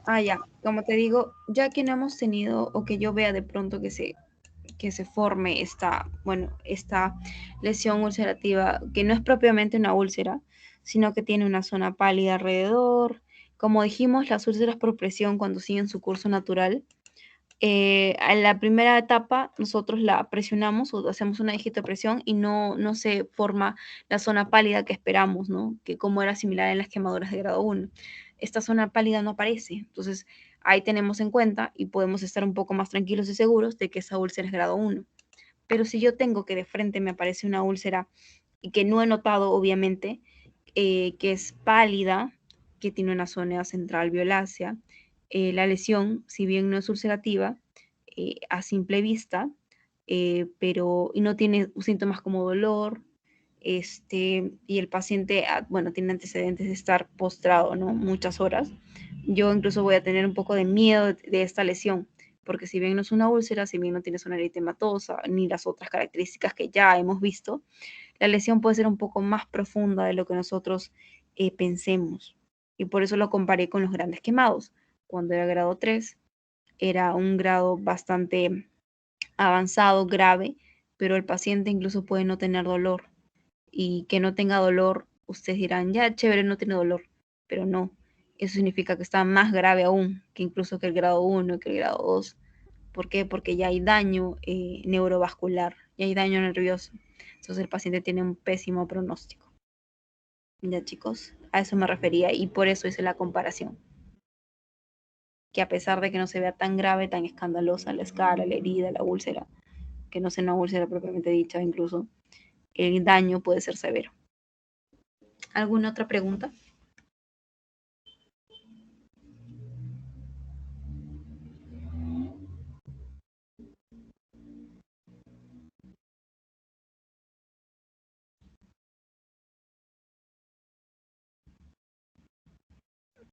Ah, ya, como te digo, ya que no hemos tenido o que yo vea de pronto que se forme esta lesión ulcerativa, que no es propiamente una úlcera, sino que tiene una zona pálida alrededor. Como dijimos, las úlceras por presión cuando siguen su curso natural, en la primera etapa nosotros la presionamos o hacemos una digitopresión y no se forma la zona pálida que esperamos, ¿no? Que como era similar en las quemaduras de grado 1. Esta zona pálida no aparece, entonces ahí tenemos en cuenta y podemos estar un poco más tranquilos y seguros de que esa úlcera es grado 1. Pero si yo tengo que de frente me aparece una úlcera y que no he notado, obviamente, que es pálida, que tiene una zona central violácea, la lesión, si bien no es ulcerativa, a simple vista, y no tiene síntomas como dolor, y el paciente, bueno, tiene antecedentes de estar postrado, ¿no? Muchas horas. Yo incluso voy a tener un poco de miedo de esta lesión, porque si bien no es una úlcera, si bien no tiene zona eritematosa, ni las otras características que ya hemos visto, la lesión puede ser un poco más profunda de lo que nosotros pensemos. Y por eso lo comparé con los grandes quemados. Cuando era grado 3, era un grado bastante avanzado, grave, pero el paciente incluso puede no tener dolor. Y que no tenga dolor, ustedes dirán, ya, chévere, no tiene dolor, pero no. Eso significa que está más grave aún, que incluso que el grado 1, que el grado 2. ¿Por qué? Porque ya hay daño neurovascular, ya hay daño nervioso. Entonces el paciente tiene un pésimo pronóstico. Ya, chicos, a eso me refería y por eso hice la comparación. Que a pesar de que no se vea tan grave, tan escandalosa la escara, la herida, la úlcera, que no sea una úlcera propiamente dicha, incluso el daño puede ser severo. ¿Alguna otra pregunta?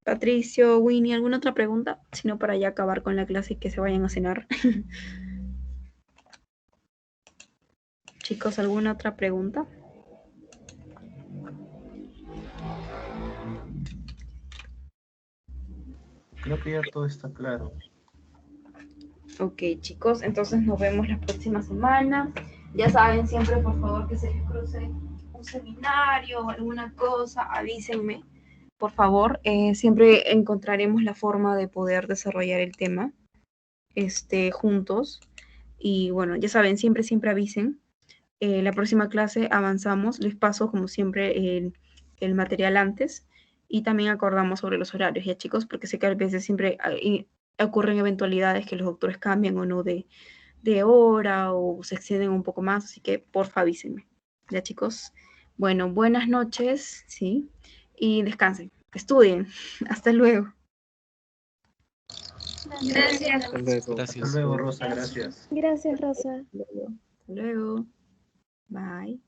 Patricio, Winnie, ¿alguna otra pregunta? Si no, para ya acabar con la clase y que se vayan a cenar. Chicos, ¿alguna otra pregunta? Creo que ya todo está claro. Ok, chicos, entonces nos vemos la próxima semana. Ya saben, siempre por favor que se les cruce un seminario o alguna cosa, avísenme, por favor. Siempre encontraremos la forma de poder desarrollar el tema juntos. Y bueno, ya saben, siempre avisen. La próxima clase avanzamos, les paso como siempre el material antes y también acordamos sobre los horarios, ya chicos, porque sé que a veces siempre ocurren eventualidades que los doctores cambian o no de hora o se exceden un poco más, así que porfa avísenme, ya chicos. Bueno, buenas noches, ¿sí? Y descansen, estudien. Hasta luego. Gracias. Hasta luego. Hasta luego, Rosa, gracias. Gracias, Rosa. Hasta luego. Bye.